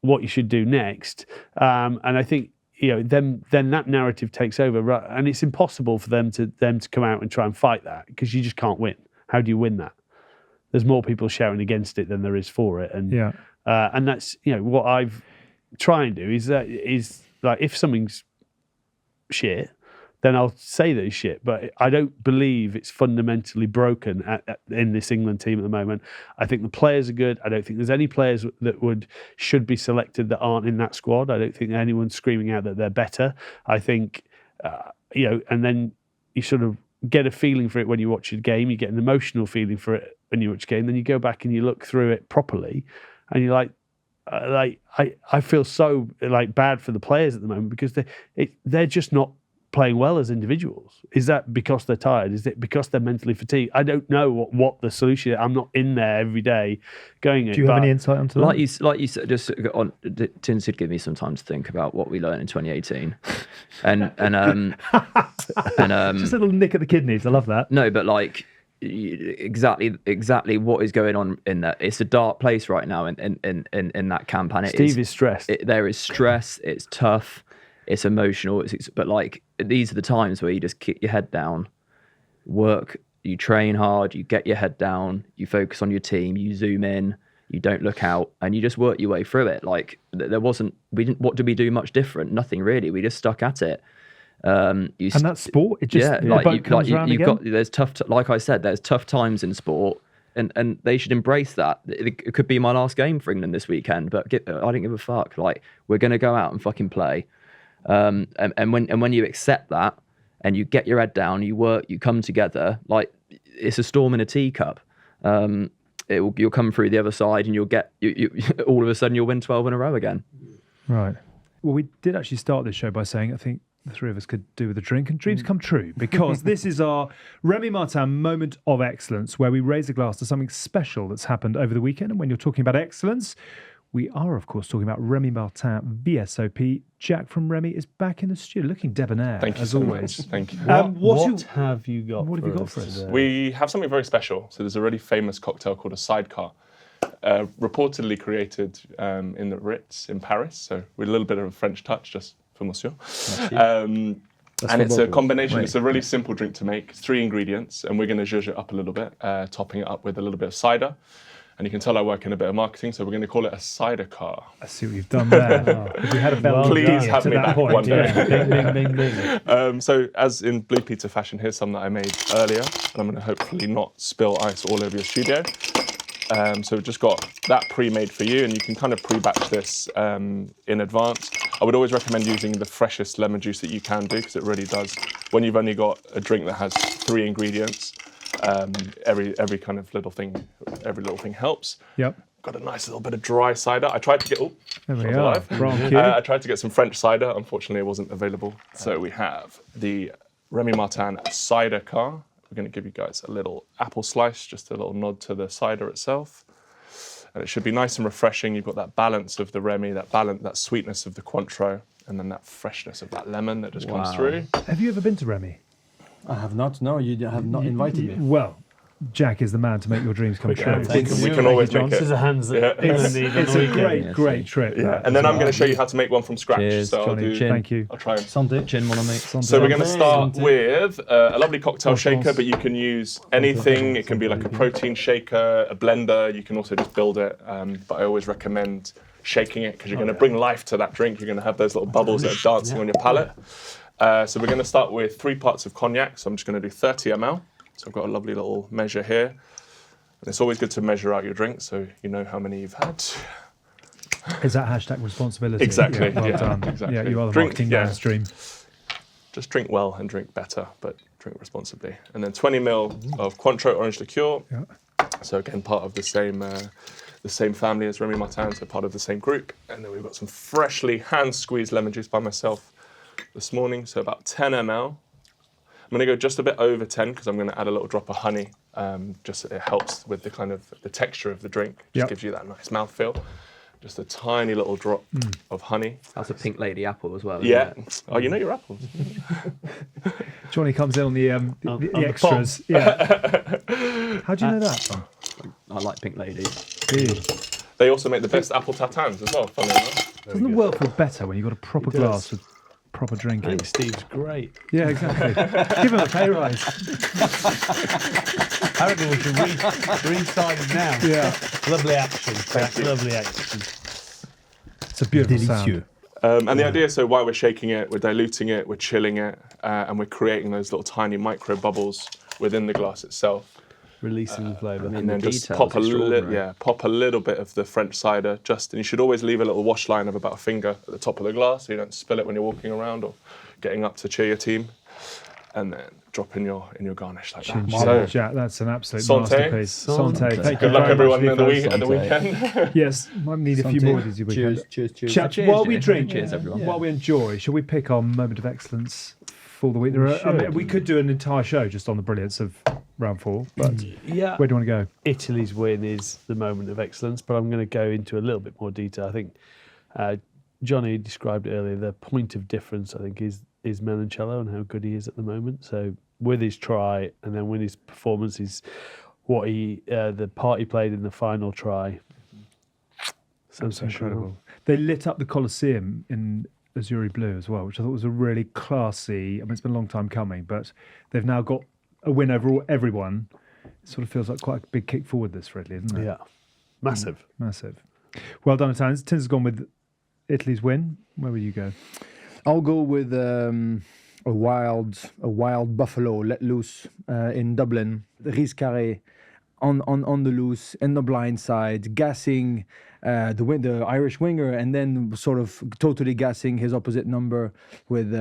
what you should do next, and I think, you know, then that narrative takes over, and it's impossible for them to come out and try and fight that, because you just can't win. How do you win that? There's more people shouting against it than there is for it, and and that's, you know, what I've tried and do is like, if something's shit, then I'll say that it's shit. But I don't believe it's fundamentally broken in this England team at the moment. I think the players are good. I don't think there's any players that should be selected that aren't in that squad. I don't think anyone's screaming out that they're better. I think, you know, and then you sort of get a feeling for it when you watch a game. You get an emotional feeling for it when you watch a game. Then you go back and you look through it properly, and you're like I feel so like bad for the players at the moment, because they're just not playing well as individuals. Is that because they're tired? Is it because they're mentally fatigued? I don't know what the solution is. I'm not in there every day going. Do you have any insight onto that? Like you said, just on Tins did give me some time to think about what we learned in 2018, and just a little nick at the kidneys. I love that. No, but like exactly what is going on in that. It's a dark place right now in that camp, and Steve is stressed. There is stress. It's tough. It's emotional. But like, these are the times where you just keep your head down, work, you train hard, you get your head down, you focus on your team, you zoom in, you don't look out, and you just work your way through it. Like, what did we do much different? Nothing really. We just stuck at it. And that's sport. It just there's tough. Like I said, there's tough times in sport, and they should embrace that. It could be my last game for England this weekend, but I don't give a fuck. Like, we're gonna go out and fucking play. And when you accept that and you get your head down, you work, you come together, like, it's a storm in a teacup. You'll come through the other side, and you'll get you all of a sudden you'll win 12 in a row again. Right. Well, we did actually start this show by saying I think the three of us could do with a drink, and dreams come true, because this is our Remy Martin moment of excellence, where we raise a glass to something special that's happened over the weekend. And when you're talking about excellence, we are, of course, talking about Remy Martin VSOP. Jack from Remy is back in the studio, looking debonair, Thank you as so always. much. Thank you. What have you got for us? We have something very special. So there's a really famous cocktail called a sidecar, reportedly created in the Ritz in Paris. So with a little bit of a French touch, just for monsieur. And it's a combination. It's a really simple drink to make. 3 ingredients, and we're going to zhuzh it up a little bit, topping it up with a little bit of cider. And you can tell I work in a bit of marketing, so we're going to call it a cider car. I see what you've done there. If we had a bell, please have me back one day. Yeah. Bing, bing, bing. So, as in Blue Peter fashion, here's some that I made earlier, and I'm going to hopefully not spill ice all over your studio. So we've just got that pre-made for you, and you can kind of pre-batch this in advance. I would always recommend using the freshest lemon juice that you can do, because it really does. When you've only got a drink that has 3 ingredients, every kind of little thing helps. Yep. Got a nice little bit of dry cider. I tried to get there we are. I tried to get some French cider. Unfortunately, it wasn't available. So we have the Remy Martin cider car. We're going to give you guys a little apple slice, just a little nod to the cider itself. And it should be nice and refreshing. You've got that balance of the Remy, that sweetness of the Cointreau, and then that freshness of that lemon that just comes through. Have you ever been to Remy? I have not. No, you have not invited me. Well, Jack is the man to make your dreams come true. We can always make it. Scissor hands that It's a great trip. Yeah. And then I'm going to show you how to make one from scratch. Cheers, so Johnny. Thank you. I'll try and Santé. Gin, mon ami. So we're going to start with a lovely cocktail shaker, but you can use anything. It can be like a protein shaker, a blender. You can also just build it. But I always recommend shaking it because you're going to bring life to that drink. You're going to have those little bubbles that are dancing on your palate. So we're going to start with 3 parts of cognac. So I'm just going to do 30 ml. So I've got a lovely little measure here. And it's always good to measure out your drink so you know how many you've had. Is that hashtag responsibility? Exactly. Yeah, well done. Exactly. Yeah, you are the Drink, marketing yeah. downstream. Just drink well and drink better, but drink responsibly. And then 20 ml of Cointreau orange liqueur. Yeah. So again, part of the same family as Remy Martin, so part of the same group. And then we've got some freshly hand-squeezed lemon juice by myself this morning, so about 10 ml. I'm going to go just a bit over 10 because I'm going to add a little drop of honey. Just it helps with the kind of the texture of the drink. Just gives you that nice mouthfeel. Just a tiny little drop of honey. That's a pink lady apple as well. Yeah. Isn't it? Oh, you know your apples. Johnny comes in on the the extras. Yeah. How do you know that, Tom? I like pink ladies. They also make the best apple tatans as well, funny enough. Doesn't the world feel better when you've got a proper glass with proper I drinking? think Steve's great. Yeah, exactly. Give him a pay rise. I reckon we should re-sign him now. Yeah. Lovely action. That's lovely action. It's a beautiful sound. And the idea, so while we're shaking it, we're diluting it, we're chilling it, and we're creating those little tiny micro bubbles within the glass itself. Releasing the flavour. And then the just details, pop extraordinary. pop a little bit of the French cider. And you should always leave a little wash line of about a finger at the top of the glass so you don't spill it when you're walking around or getting up to cheer your team. And then drop in your garnish like that. So, Jack, that's an absolute Santé. masterpiece. Santé. Thank you Good luck, very everyone, much, at the weekend. Yes, might need a few more of these weekend. Cheers. Chat, Cheers, while we Jimmy. drink, Cheers, everyone. while we enjoy, shall we pick our moment of excellence for the week? We could do an entire show just on the brilliance of round 4, but Yeah. where do you want to go? Italy's win is the moment of excellence, but I'm going to go into a little bit more detail. I think Jonny described it earlier. The point of difference, I think, is Meloncello and how good he is at the moment. So with his try and then with his performances, what the part he played in the final try. That's incredible. They lit up the Colosseum in Azuri blue as well, which I thought was a really classy. I mean, it's been a long time coming, but they've now got a win over everyone. It sort of feels like quite a big kick forward, this, Ridley, isn't it? Yeah, massive. Massive. Well done, Tins. Tins has gone with Italy's win. Where will you go? I'll go with a wild buffalo let loose in Dublin. Rhys Carré on the loose, in the blind side, gassing the Irish winger, and then sort of totally gassing his opposite number with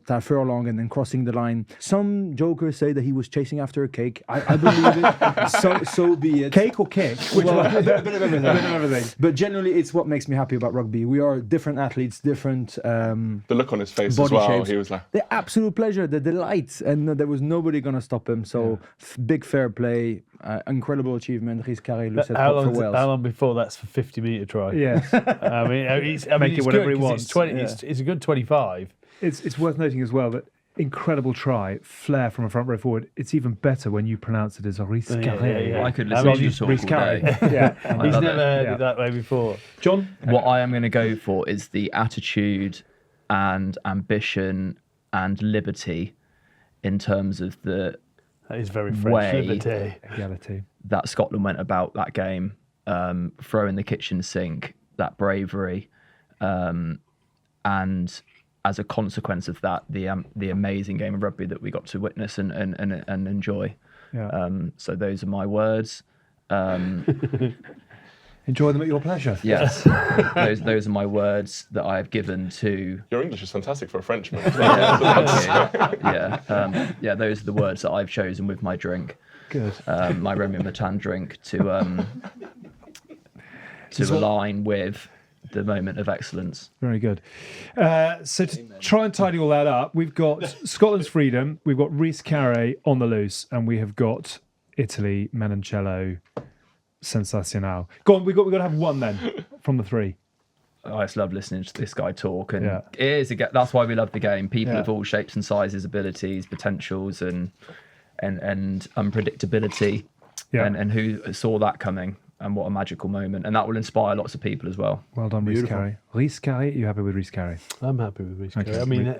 Ty Furlong, and then crossing the line. Some jokers say that he was chasing after a cake. I believe it. So be it. Cake or kick? Well, a bit of everything. But generally, it's what makes me happy about rugby. We are different athletes, different. The look on his face body as well. shapes. He was like, The absolute pleasure, the delight, and there was nobody gonna stop him. So big fair play, incredible achievement. Rhys Carré, Lucette How for Wales. long before that's for 50-metre try? Yeah. I mean, he's Make it whatever good he 'cause wants. It's 20. It's a good 25. It's worth noting as well that incredible try, flair from a front row forward. It's even better when you pronounce it as Rhys Carré. Yeah. I could I listen mean, to you he's talk Rhys all Carré. day. Yeah. I He's love never it. heard Yeah. it that way before. John? What I am going to go for is the attitude and ambition and liberty in terms of the That is very French way liberty. Reality. that Scotland went about that game, throwing the kitchen sink, that bravery, and as a consequence of that, the amazing game of rugby that we got to witness and enjoy. Yeah. So those are my words. Enjoy them at your pleasure. Yes, those are my words that I have given to. your English is fantastic for a Frenchman. Yeah, those are the words that I've chosen with my drink. Good. My Remy Martin drink to align with the moment of excellence. Very good. So to try and tidy all that up, we've got Scotland's freedom, we've got Rhys Carré on the loose, and we have got Italy, Meloncello, sensacional. Go on, we've got to have one then from the 3. I just love listening to this guy talk, and Yeah. it is that's why we love the game. People Yeah. of all shapes and sizes, abilities, potentials, and unpredictability. Yeah. and who saw that coming. And what a magical moment. And that will inspire lots of people as well. Well done, Rhys Carey. Rhys Carey, are you happy with Rhys Carey? I'm happy with Rhys Carey. Okay. I mean,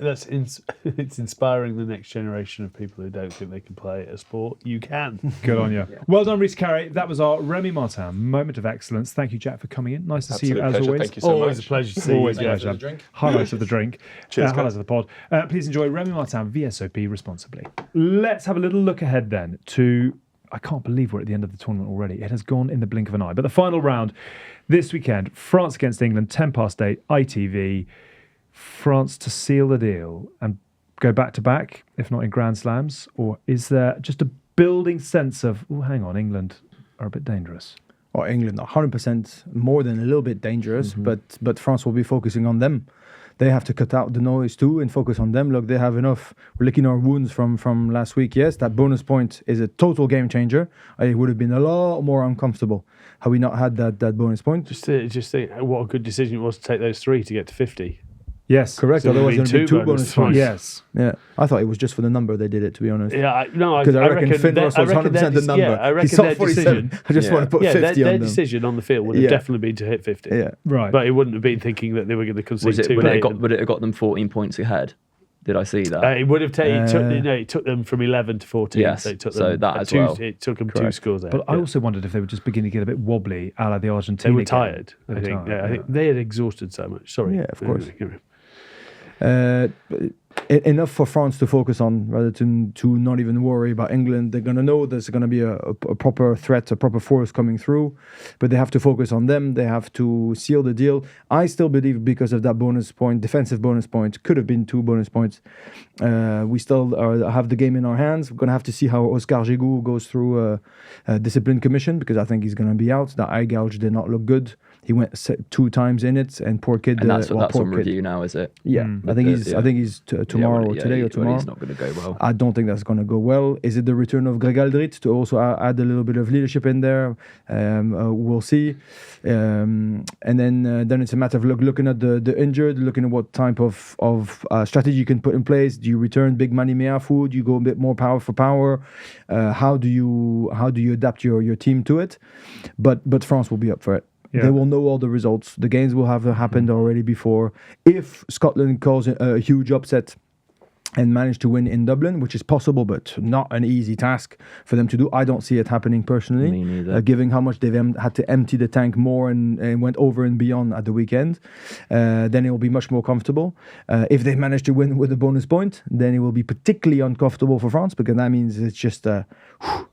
it's inspiring the next generation of people who don't think they can play a sport. You can. Good on you. Well done, Rhys Carey. That was our Remy Martin moment of excellence. Thank you, Jack, for coming in. Nice to see you as pleasure. always. Thank you so Always much. a pleasure to see Always you. a pleasure. Highlights of the drink. Cheers, highlights guys. of the pod. Please enjoy Remy Martin VSOP responsibly. Let's have a little look ahead then to... I can't believe we're at the end of the tournament already. It has gone in the blink of an eye. But the final round this weekend, France against England, 8:10, ITV. France to seal the deal and go back-to-back, if not in Grand Slams? Or is there just a building sense of, oh, hang on, England are a bit dangerous? Or England, 100% more than a little bit dangerous, but France will be focusing on them. They have to cut out the noise too and focus on them. Look, they have enough. We're licking our wounds from last week. Yes, that bonus point is a total game changer. It would have been a lot more uncomfortable had we not had that bonus point. Just think what a good decision it was to take those 3 to get to 50. Yes. Correct. So Otherwise, it'd there'd be be two two bonus bonus points. Yes. Yeah, I thought it was just for the number they did it. To be honest. Yeah, Because I reckon Finn Russell's 100% the number. I reckon He saw their 47. decision. I just want to put 50 their on them. decision on the field would have Yeah. definitely been to hit 50. Yeah. Right. But it wouldn't have been thinking that they were going to concede Would 2 it have got them 14 points ahead? Did I see that? It would have it took them from 11 to 14. Yes, So it took so them that as two, well. It took them 2 Correct. scores out. But I also wondered if they were just beginning to get a bit wobbly, a la the Argentina they were game. tired. They I were think. tired, Yeah, I think they had exhausted so much. Sorry. Yeah, of course. Anyway. Enough for France to focus on rather to not even worry about England. They're going to know there's going to be a proper threat, a proper force coming through, but they have to focus on them. They have to seal the deal. I still believe because of that bonus point, defensive bonus point, could have been 2 bonus points. We still have the game in our hands. We're going to have to see how Oscar Giroud goes through a discipline commission because I think he's going to be out. That eye gouge did not look good. He went 2 times in it, and poor kid. And that's poor on kid. review now, is it? Yeah, I think he's tomorrow or today or Well, tomorrow. he's not going to go well. I don't think that's going to go well. Is it the return of Greg Aldrit to also add a little bit of leadership in there? We'll see. And then it's a matter of looking at the injured, looking at what type of strategy you can put in place. Do you return big money Meafu? Do you go a bit more power for power? How do you adapt your team to it? But France will be up for it. Yeah. They will know all the results. The games will have happened already before. If Scotland calls a huge upset and manage to win in Dublin, which is possible, but not an easy task for them to do. I don't see it happening personally, Me neither. given how much they've had to empty the tank more and went over and beyond at the weekend. Then it will be much more comfortable. If they manage to win with a bonus point, then it will be particularly uncomfortable for France because that means it's just a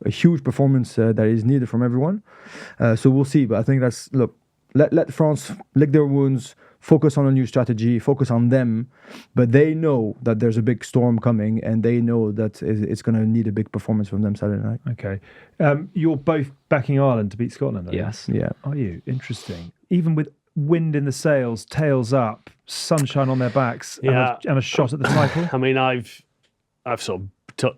huge performance that is needed from everyone. So we'll see. But I think let France lick their wounds, focus on a new strategy, focus on them, but they know that there's a big storm coming and they know that it's going to need a big performance from them Saturday night. Okay. You're both backing Ireland to beat Scotland, are you? Yes. Yeah. Are you? Interesting. Even with wind in the sails, tails up, sunshine on their backs, Yeah. and a shot at the title? I mean, I've sort of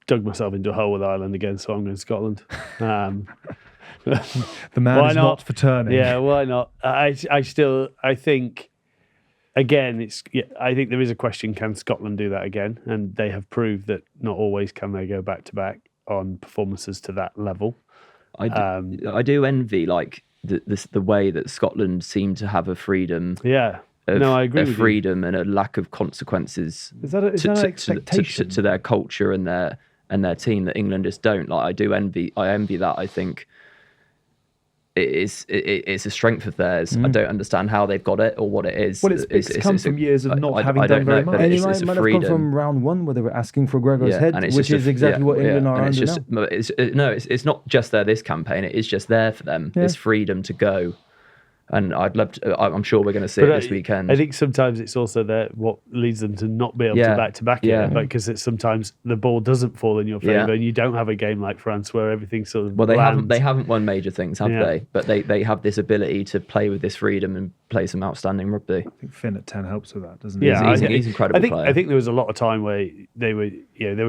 dug myself into a hole with Ireland again, so I'm going to Scotland. The man Why is not? not for turning. Yeah, why not? I think again, I think there is a question: can Scotland do that again? And they have proved that not always can they go back to back on performances to that level. I do envy like the way that Scotland seem to have a freedom. Yeah. Of, No, I agree a with you. freedom and a lack of consequences Is that an expectation? to their culture and their team that England just don't. Like I envy that. I think it's a strength of theirs. I don't understand how they've got it or what it is. Well, it's come from years of not having done don't very know, much. but And it it's might a have come freedom. from round 1 where they were asking for Gregor's head, and it's which just is exactly what England are and under it's now. just, it's not just there this campaign. It is just there for them. Yeah. This freedom to go. And I'd love to. I'm sure we're going to see it this weekend. I think sometimes it's also what leads them to not be able Yeah. to back-to-back Yeah. it, because it's sometimes the ball doesn't fall in your favour, Yeah. and you don't have a game like France where everything sort of Well, lands. they haven't won major things, have Yeah. they? But they have this ability to play with this freedom and play some outstanding rugby. I think Finn at 10 helps with that, doesn't Yeah, he? He's an incredible player. I think there was a lot of time where they were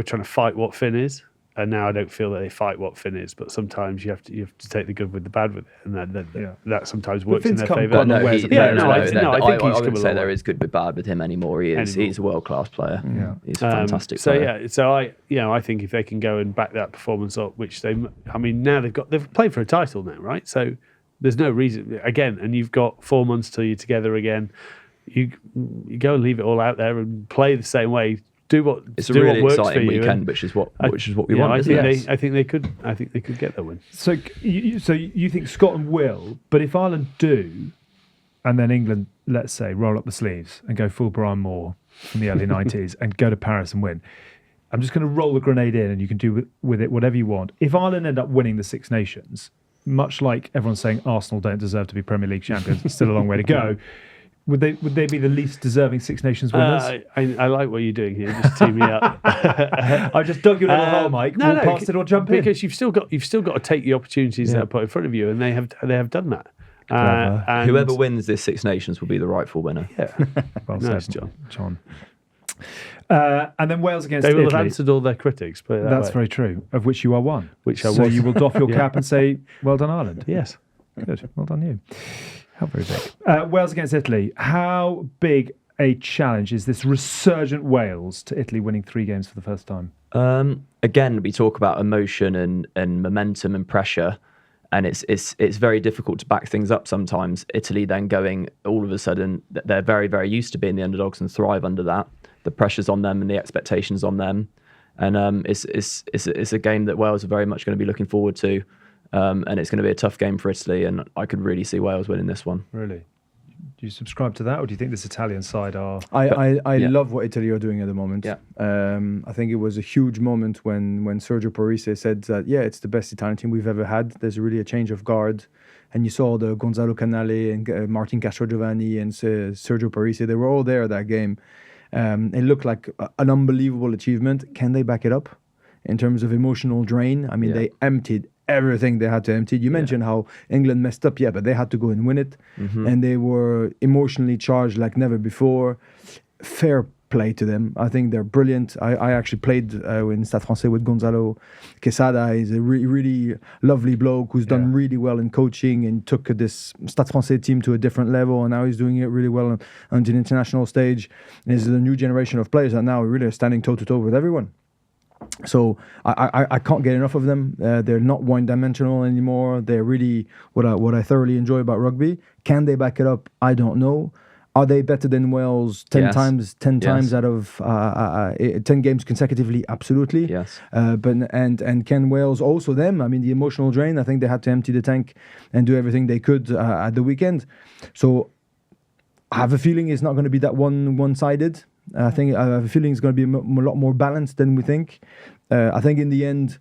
trying to fight what Finn is, And now I don't feel that they fight what Finn is, but sometimes you have to take the good with the bad with it, and that sometimes works in Finn's their come favour. quite a long way as a player. I think he's I come a wouldn't say long there way. is good with bad with him anymore. He's a world class player. Yeah. He's a fantastic player. I think if they can go and back that performance up, which now they've played for a title now, right? So there's no reason again, and you've got 4 months till you're together again. You go and leave it all out there and play the same way. It's a really exciting weekend, which is what we want. I think they could get that win. So you think Scotland will, but if Ireland do, and then England, let's say, roll up the sleeves and go full Brian Moore from the early 90s and go to Paris and win. I'm just going to roll the grenade in, and you can do with it whatever you want. If Ireland end up winning the Six Nations, much like everyone's saying Arsenal don't deserve to be Premier League champions, it's still a long way to go. Would they be the least deserving Six Nations winners? I like what you're doing here. Just tee me up. I just dug you a little hole, Mike. Walk past it or jump in. Because you've still got to take the opportunities that are put in front of you, and they have done that. And whoever wins this Six Nations will be the rightful winner. Yeah, well nice, said, John. And then Wales against they will Italy. have answered all their critics. Put it that That's way. very true. Of which you are one. Which I so was. you will doff your cap and say, "Well done, Ireland." Yes. Good. Well done, you. How very big. Wales against Italy. How big a challenge is this resurgent Wales to Italy winning 3 games for the first time? Again, we talk about emotion and momentum and pressure, and it's very difficult to back things up sometimes. Italy then going all of a sudden, they're very, very used to being the underdogs and thrive under that. The pressure's on them and the expectations on them, and it's a game that Wales are very much going to be looking forward to. And it's going to be a tough game for Italy, and I could really see Wales winning this one. Really? Do you subscribe to that, or do you think this Italian side are... I love what Italy are doing at the moment. Yeah. I think it was a huge moment when Sergio Parise said that, it's the best Italian team we've ever had. There's really a change of guard. And you saw the Gonzalo Canale and Martin Castrogiovanni and Sergio Parise. They were all there that game. It looked like an unbelievable achievement. Can they back it up in terms of emotional drain? I mean, they emptied everything they had to empty. You mentioned how England messed up, but they had to go and win it. Mm-hmm. And they were emotionally charged like never before. Fair play to them. I think they're brilliant. I actually played in Stade Français with Gonzalo Quesada. He's a really lovely bloke who's done really well in coaching and took this Stade Français team to a different level, and now he's doing it really well on the international stage. And there's a new generation of players that now really are standing toe-to-toe with everyone. So I can't get enough of them. They're not one-dimensional anymore. They're really what I thoroughly enjoy about rugby. Can they back it up? I don't know. Are they better than Wales 10 times out of 10 games consecutively? Absolutely. Yes. But can Wales also them? I mean, the emotional drain. I think they had to empty the tank and do everything they could at the weekend. So I have a feeling it's not going to be that one-sided. I think I have a feeling it's going to be a lot more balanced than we think. I think in the end,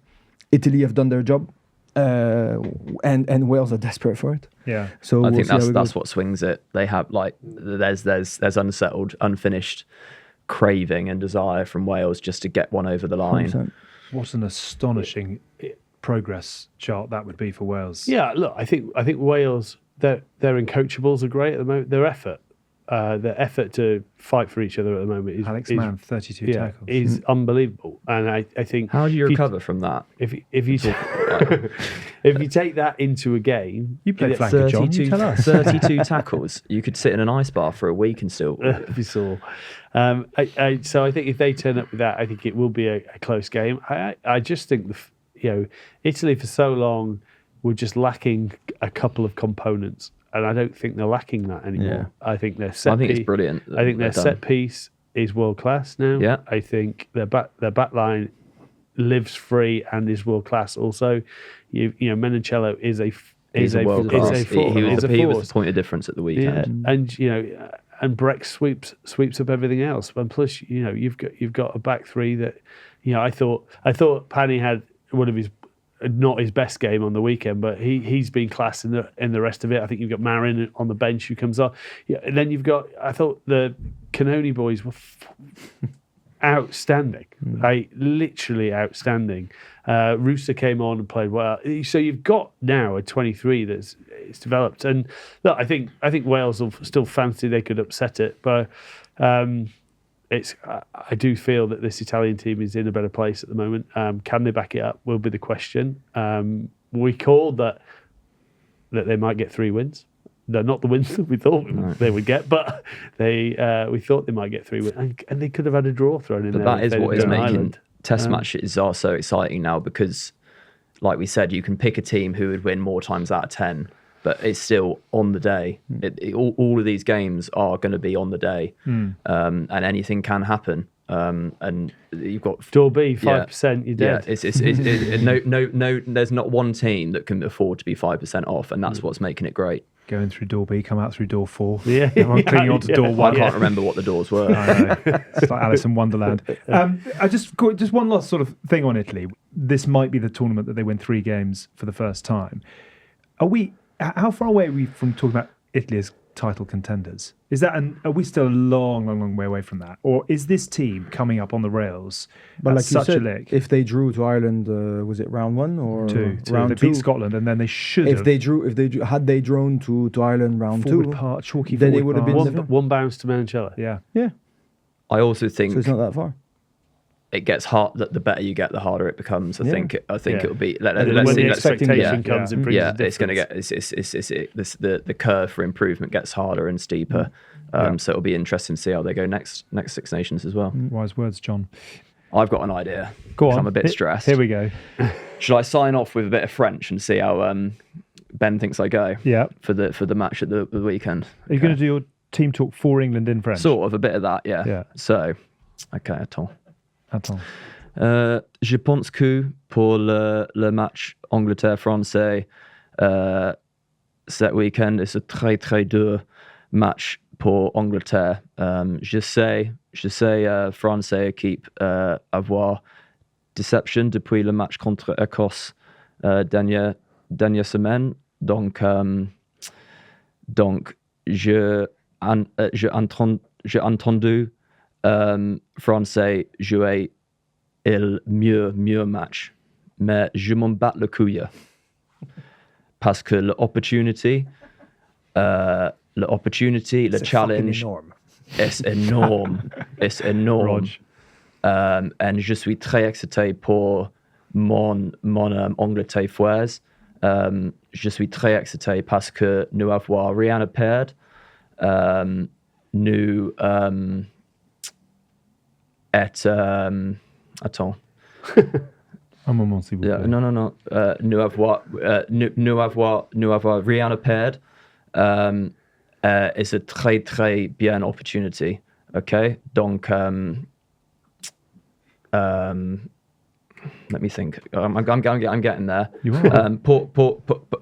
Italy have done their job, and Wales are desperate for it. Yeah. So I think that's what swings it. They have there's unsettled, unfinished craving and desire from Wales just to get one over the line. 100%. What an astonishing progress chart that would be for Wales. Yeah, look, I think Wales, their uncoachables are great at the moment. Their effort to fight for each other at the moment is Alex Mann, 32 tackles. Is unbelievable. And I think how do you recover from that? If you take that into a game, you play flanker, John. You tell us. 32 tackles. You could sit in an ice bar for a week and still be sore. So I think if they turn up with that, I think it will be a close game. I just think Italy for so long were just lacking a couple of components. And I don't think they're lacking that anymore. Yeah. I think their set it's brilliant. I think their set piece is world class now. Yeah. I think their back line lives free and is world class. Also, Menoncello is a world class. He was force. the point of difference at the weekend. Yeah. And Breck sweeps up everything else. And plus, you've got a back three that, I thought Pani had one of his. Not his best game on the weekend, but he's been class in the rest of it. I think you've got Marin on the bench who comes off. Yeah, and then I thought the Canoni boys were outstanding, literally outstanding. Rooster came on and played well. So you've got now a 23 it's developed. And look, I think Wales will still fancy they could upset it, but I do feel that this Italian team is in a better place at the moment. Can they back it up? Will be the question. We called that they might get 3 wins. They're not the wins that we thought they would get, but we thought they might get 3 wins, and they could have had a draw thrown in there. But that is what is making Ireland. Test matches are so exciting now, because, like we said, you can pick a team who would win more times out of 10, but it's still on the day. All of these games are going to be on the day, and anything can happen. And you've got Door B 5%. You're dead. No. There's not one team that can afford to be 5% off, and that's what's making it great. Going through door B, come out through door 4. Yeah. I'm clinging onto door 1. I can't remember what the doors were. I know. It's like Alice in Wonderland. I just one last sort of thing on Italy. This might be the tournament that they win 3 games for the first time. How far away are we from talking about Italy as title contenders? Are we still a long way away from that? Or is this team coming up on the rails But at like you such a said, lick? if they drew to Ireland, was it round 1 or 2. round They 2? beat Scotland, and then they should If have. had they drawn to Ireland round 2, Chalky then it forward would have been pass. different. One bounce to Manchella. Yeah. Yeah, I also think so it's not that far. it gets hard. That the better you get, the harder it becomes. I think it'll be. When Let's the see. expectation comes, it brings Yeah, a it's going to difference. get. The curve for improvement gets harder and steeper. So it'll be interesting to see how they go next Six Nations as well. Wise words, John. I've got an idea. Go on. I'm a bit stressed. Here we go. Should I sign off with a bit of French and see how Ben thinks I go? Yeah. For the match at the weekend. Are you going to do your team talk for England in French? Sort of a bit of that, yeah. Yeah. So, okay, attends. Attends. Je pense que pour le match Angleterre-Français cet week-end, c'est très très dur match pour Angleterre. Je sais Français équipe avoir déception depuis le match contre Écosse dernière semaine. Donc j'ai entendu Français jouer le mieux match, mais je m'en bats le couille parce que l'opportunity, le challenge est énorme. C'est énorme. Et je suis très excité pour mon Angleterre Foires. Je suis très excité parce que nous avons rien à perdre. Nous attends. Un moment, s'il vous plaît. Non. Nous avons rien à perdre. It's a très très bien opportunity. Okay, donc let me think. I'm getting there. You are.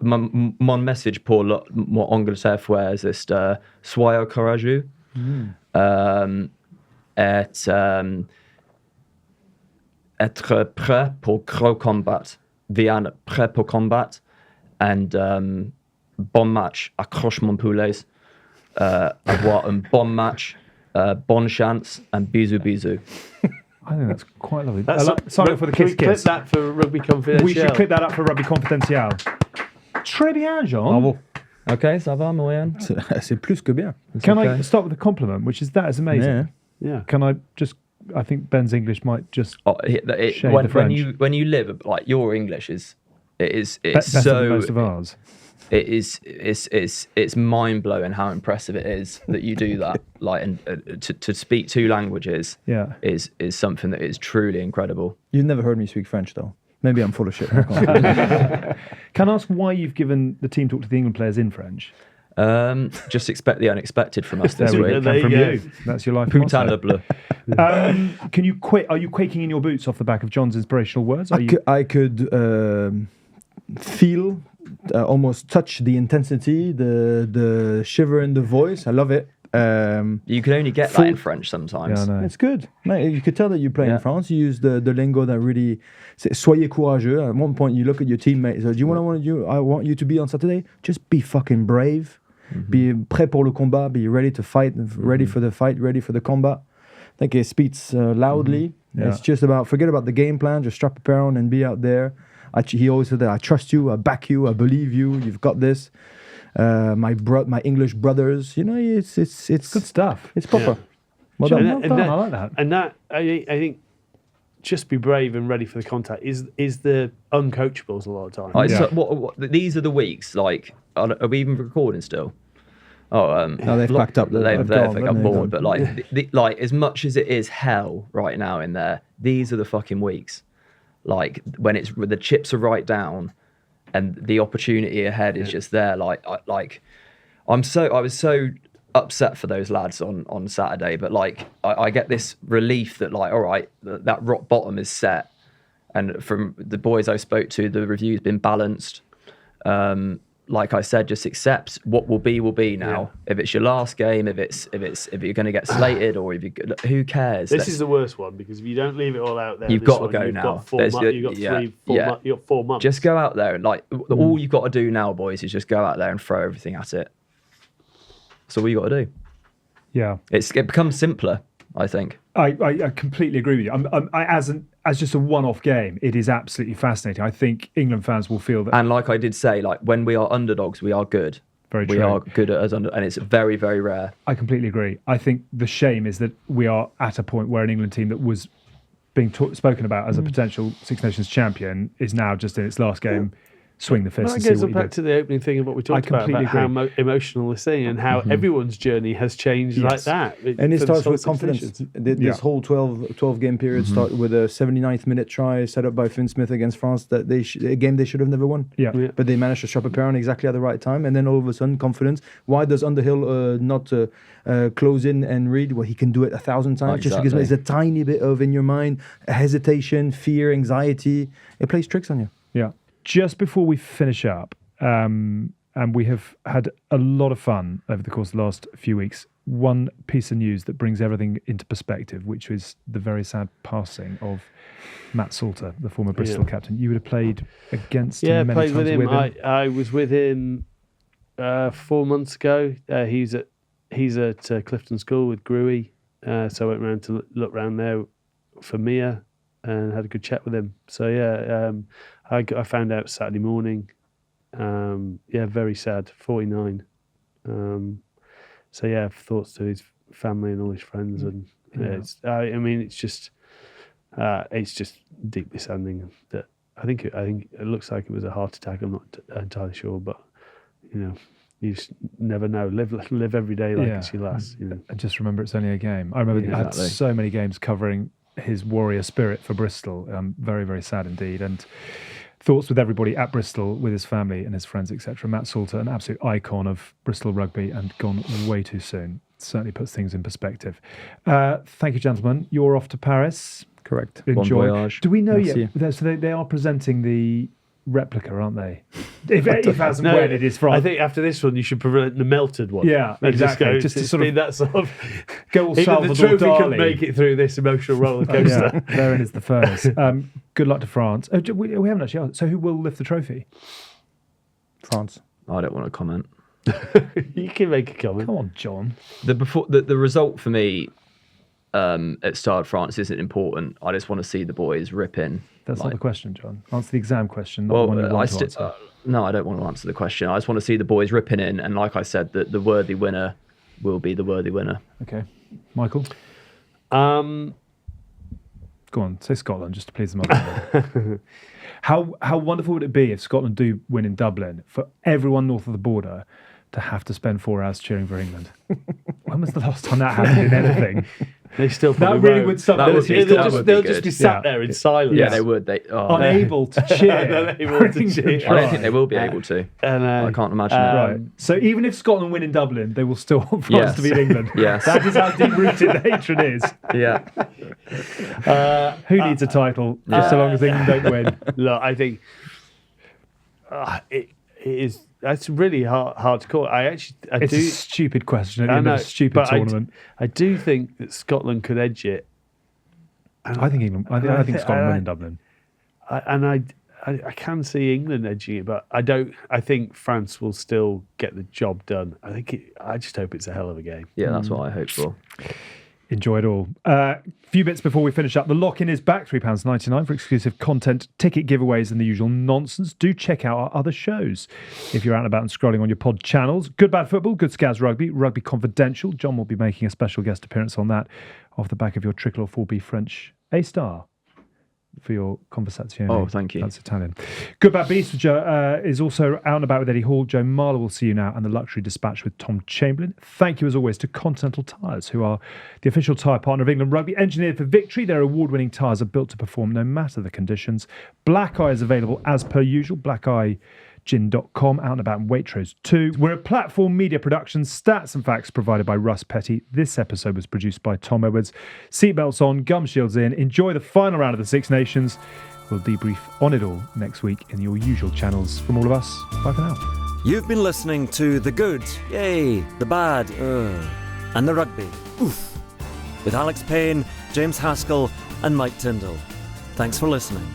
Mon message pour mon Angleterre Foires est soyez courageux. Être prêt pour gros combat. Viens prêt pour combattre. And bon match. Accroche mon poulet. Avoir un bon match. Bonne chance. And bisous. I think that's quite lovely. Sorry for the Can kiss we clip that for Rugby Confidential? We should clip that up for Rugby Confidential. Très bien, Jean. Bravo. Okay, ça va, Moyen? C'est plus que bien. Can I start with a compliment, which is that is amazing. Yeah. Can I just? I think Ben's English might just shade the French. When you live, like, your English is better so than most of ours. It's mind blowing how impressive it is that you do that. Like, and to speak 2 languages, is something that is truly incredible. You've never heard me speak French, though. Maybe I'm full of shit. Can I ask why you've given the team talk to the England players in French? Just expect the unexpected from us this There we week. go. From you. That's your life. Putain motto. le bleu. Can you quit? Are you quaking in your boots off the back of John's inspirational words? I could feel, almost touch the intensity, the shiver in the voice. I love it. You can only get that in French sometimes. Yeah, I know. It's good. Mate, you could tell that you play in France. You use the lingo that really. Soyez courageux. At one point, you look at your teammates. Do you I want you to be on Saturday. Just be fucking brave. Mm-hmm. Be prêt pour le combat. Be ready to fight. Ready for the fight. Ready for the combat. I think it speaks loudly. Mm-hmm. Yeah. It's just about forget about the game plan. Just strap a pair on and be out there. He always said that I trust you. I back you. I believe you. You've got this. My English brothers. You know, it's good stuff. It's proper. Well Sure, done. well done, I like that. And that, I think, just be brave and ready for the contact is the uncoachables a lot of times. So these are the weeks. Like, are we even recording still? Oh, No, they've packed up. They've gone, got haven't they? bored. But like as much as it is hell right now in there, these are the fucking weeks. Like when the chips are right down, and the opportunity ahead is just there. I was so upset for those lads on Saturday, but like I get this relief that like, all right, that rock bottom is set, and from the boys I spoke to, the review's been balanced. Like I said, just accept what will be now. Yeah. If it's your last game, if you're going to get slated, or who cares? This is the worst one, because if you don't leave it all out there, you've got to go now. You've got 4 months. Just go out there and all you've got to do now, boys, is just go out there and throw everything at it. That's all you got to do. Yeah, it becomes simpler, I think. I completely agree with you. As just a one-off game, it is absolutely fascinating. I think England fans will feel that. And like I did say, like when we are underdogs, we are good. Very true. We are good as and it's very, very rare. I completely agree. I think the shame is that we are at a point where an England team that was being spoken about as a potential Six Nations champion is now just in its last game. Swing the fist and see what you do. That goes back to the opening thing of what we talked about how emotional this thing and how everyone's journey has changed like that. And it starts with confidence. This whole 12 game period started with a 79th minute try set up by Finn Smith against France, that a game they should have never won. Yeah. But they managed to shop a pair on exactly at the right time, and then all of a sudden confidence. Why does Underhill not close in and read? Well, he can do it 1,000 times. Just because there's a tiny bit of in your mind hesitation, fear, anxiety. It plays tricks on you. Yeah. Just before we finish up, and we have had a lot of fun over the course of the last few weeks, one piece of news that brings everything into perspective, which is the very sad passing of Matt Salter, the former Bristol captain. You would have played against him many played times with him. With him. I was with him 4 months ago. He's at Clifton School with Gruey, so I went round to look round there for Mia and had a good chat with him. So I found out Saturday morning. Very sad. 49. Thoughts to his family and all his friends, and it's just deeply saddening that I think it looks like it was a heart attack. I'm not entirely sure, but you just never know. Live every day like it's your last. And just remember, it's only a game. I remember I had so many games covering his warrior spirit for Bristol. Very, very sad indeed. And thoughts with everybody at Bristol, with his family and his friends, etc. Matt Salter, an absolute icon of Bristol rugby, and gone way too soon. Certainly puts things in perspective. Thank you, gentlemen. You're off to Paris. Correct. Enjoy. Bon voyage. Do we know Merci. yet? So they are presenting the replica, aren't they? if as and when it is from. I think after this one, you should present the melted one. Yeah, and exactly. Just to sort of that sort of go all Salvador the trophy Dali. couldn't make it through this emotional roller coaster. Yeah, therein is the furnace. Good luck to France. We haven't actually asked. So who will lift the trophy? France. I don't want to comment. You can make a comment. Come on, John. The result for me at Stade France isn't important. I just want to see the boys rip in. That's not the question, John. Answer the exam question, not the one you want to answer. No, I don't want to answer the question. I just want to see the boys ripping in, and like I said, the worthy winner will be the worthy winner. Okay. Michael? Go on, say Scotland, just to please them up. How wonderful would it be if Scotland do win in Dublin, for everyone north of the border to have to spend 4 hours cheering for England? When was the last time that happened in anything? They still that really would sum they'll it. just be sat there in silence. Yeah, they would. Unable to cheer. Unable to cheer. I don't think they will be able to. I can't imagine it. Right. So even if Scotland win in Dublin, they will still want France to beat England. Yes. That is how deep-rooted the hatred is. Yeah. Who needs a title just so long as England don't win? Look, I think it is. That's really hard to call. It's a stupid question at the end of a stupid tournament. I do think that Scotland could edge it. I think England. I think Scotland win in Dublin. I can see England edging it, but I don't. I think France will still get the job done. I just hope it's a hell of a game. Yeah, that's what I hope for. Enjoy it all. Few bits before we finish up. The lock-in is back, £3.99 for exclusive content, ticket giveaways and the usual nonsense. Do check out our other shows if you're out and about and scrolling on your pod channels. Good Bad Football, Good Scaz Rugby, Rugby Confidential. John will be making a special guest appearance on that off the back of your Tricolor 4B French A-star for your conversazione. Oh, thank you. That's Italian. Good Bad Beast is also out and about with Eddie Hall. Joe Marler will see you now, and the Luxury Dispatch with Tom Chamberlain. Thank you as always to Continental Tyres, who are the official tyre partner of England Rugby. Engineered for victory, their award-winning tyres are built to perform no matter the conditions. Black Eye is available as per usual. blackeyegin.com, out and about in Waitrose too. We're a platform media production. Stats and facts provided by Russ Petty. This episode was produced by Tom Edwards. Seatbelts on, gum shields in. Enjoy the final round of the Six Nations. We'll debrief on it all next week in your usual channels. From all of us, bye for now. You've been listening to The Good, Yay, The Bad, and The Rugby, Oof, with Alex Payne, James Haskell, and Mike Tyndall. Thanks for listening.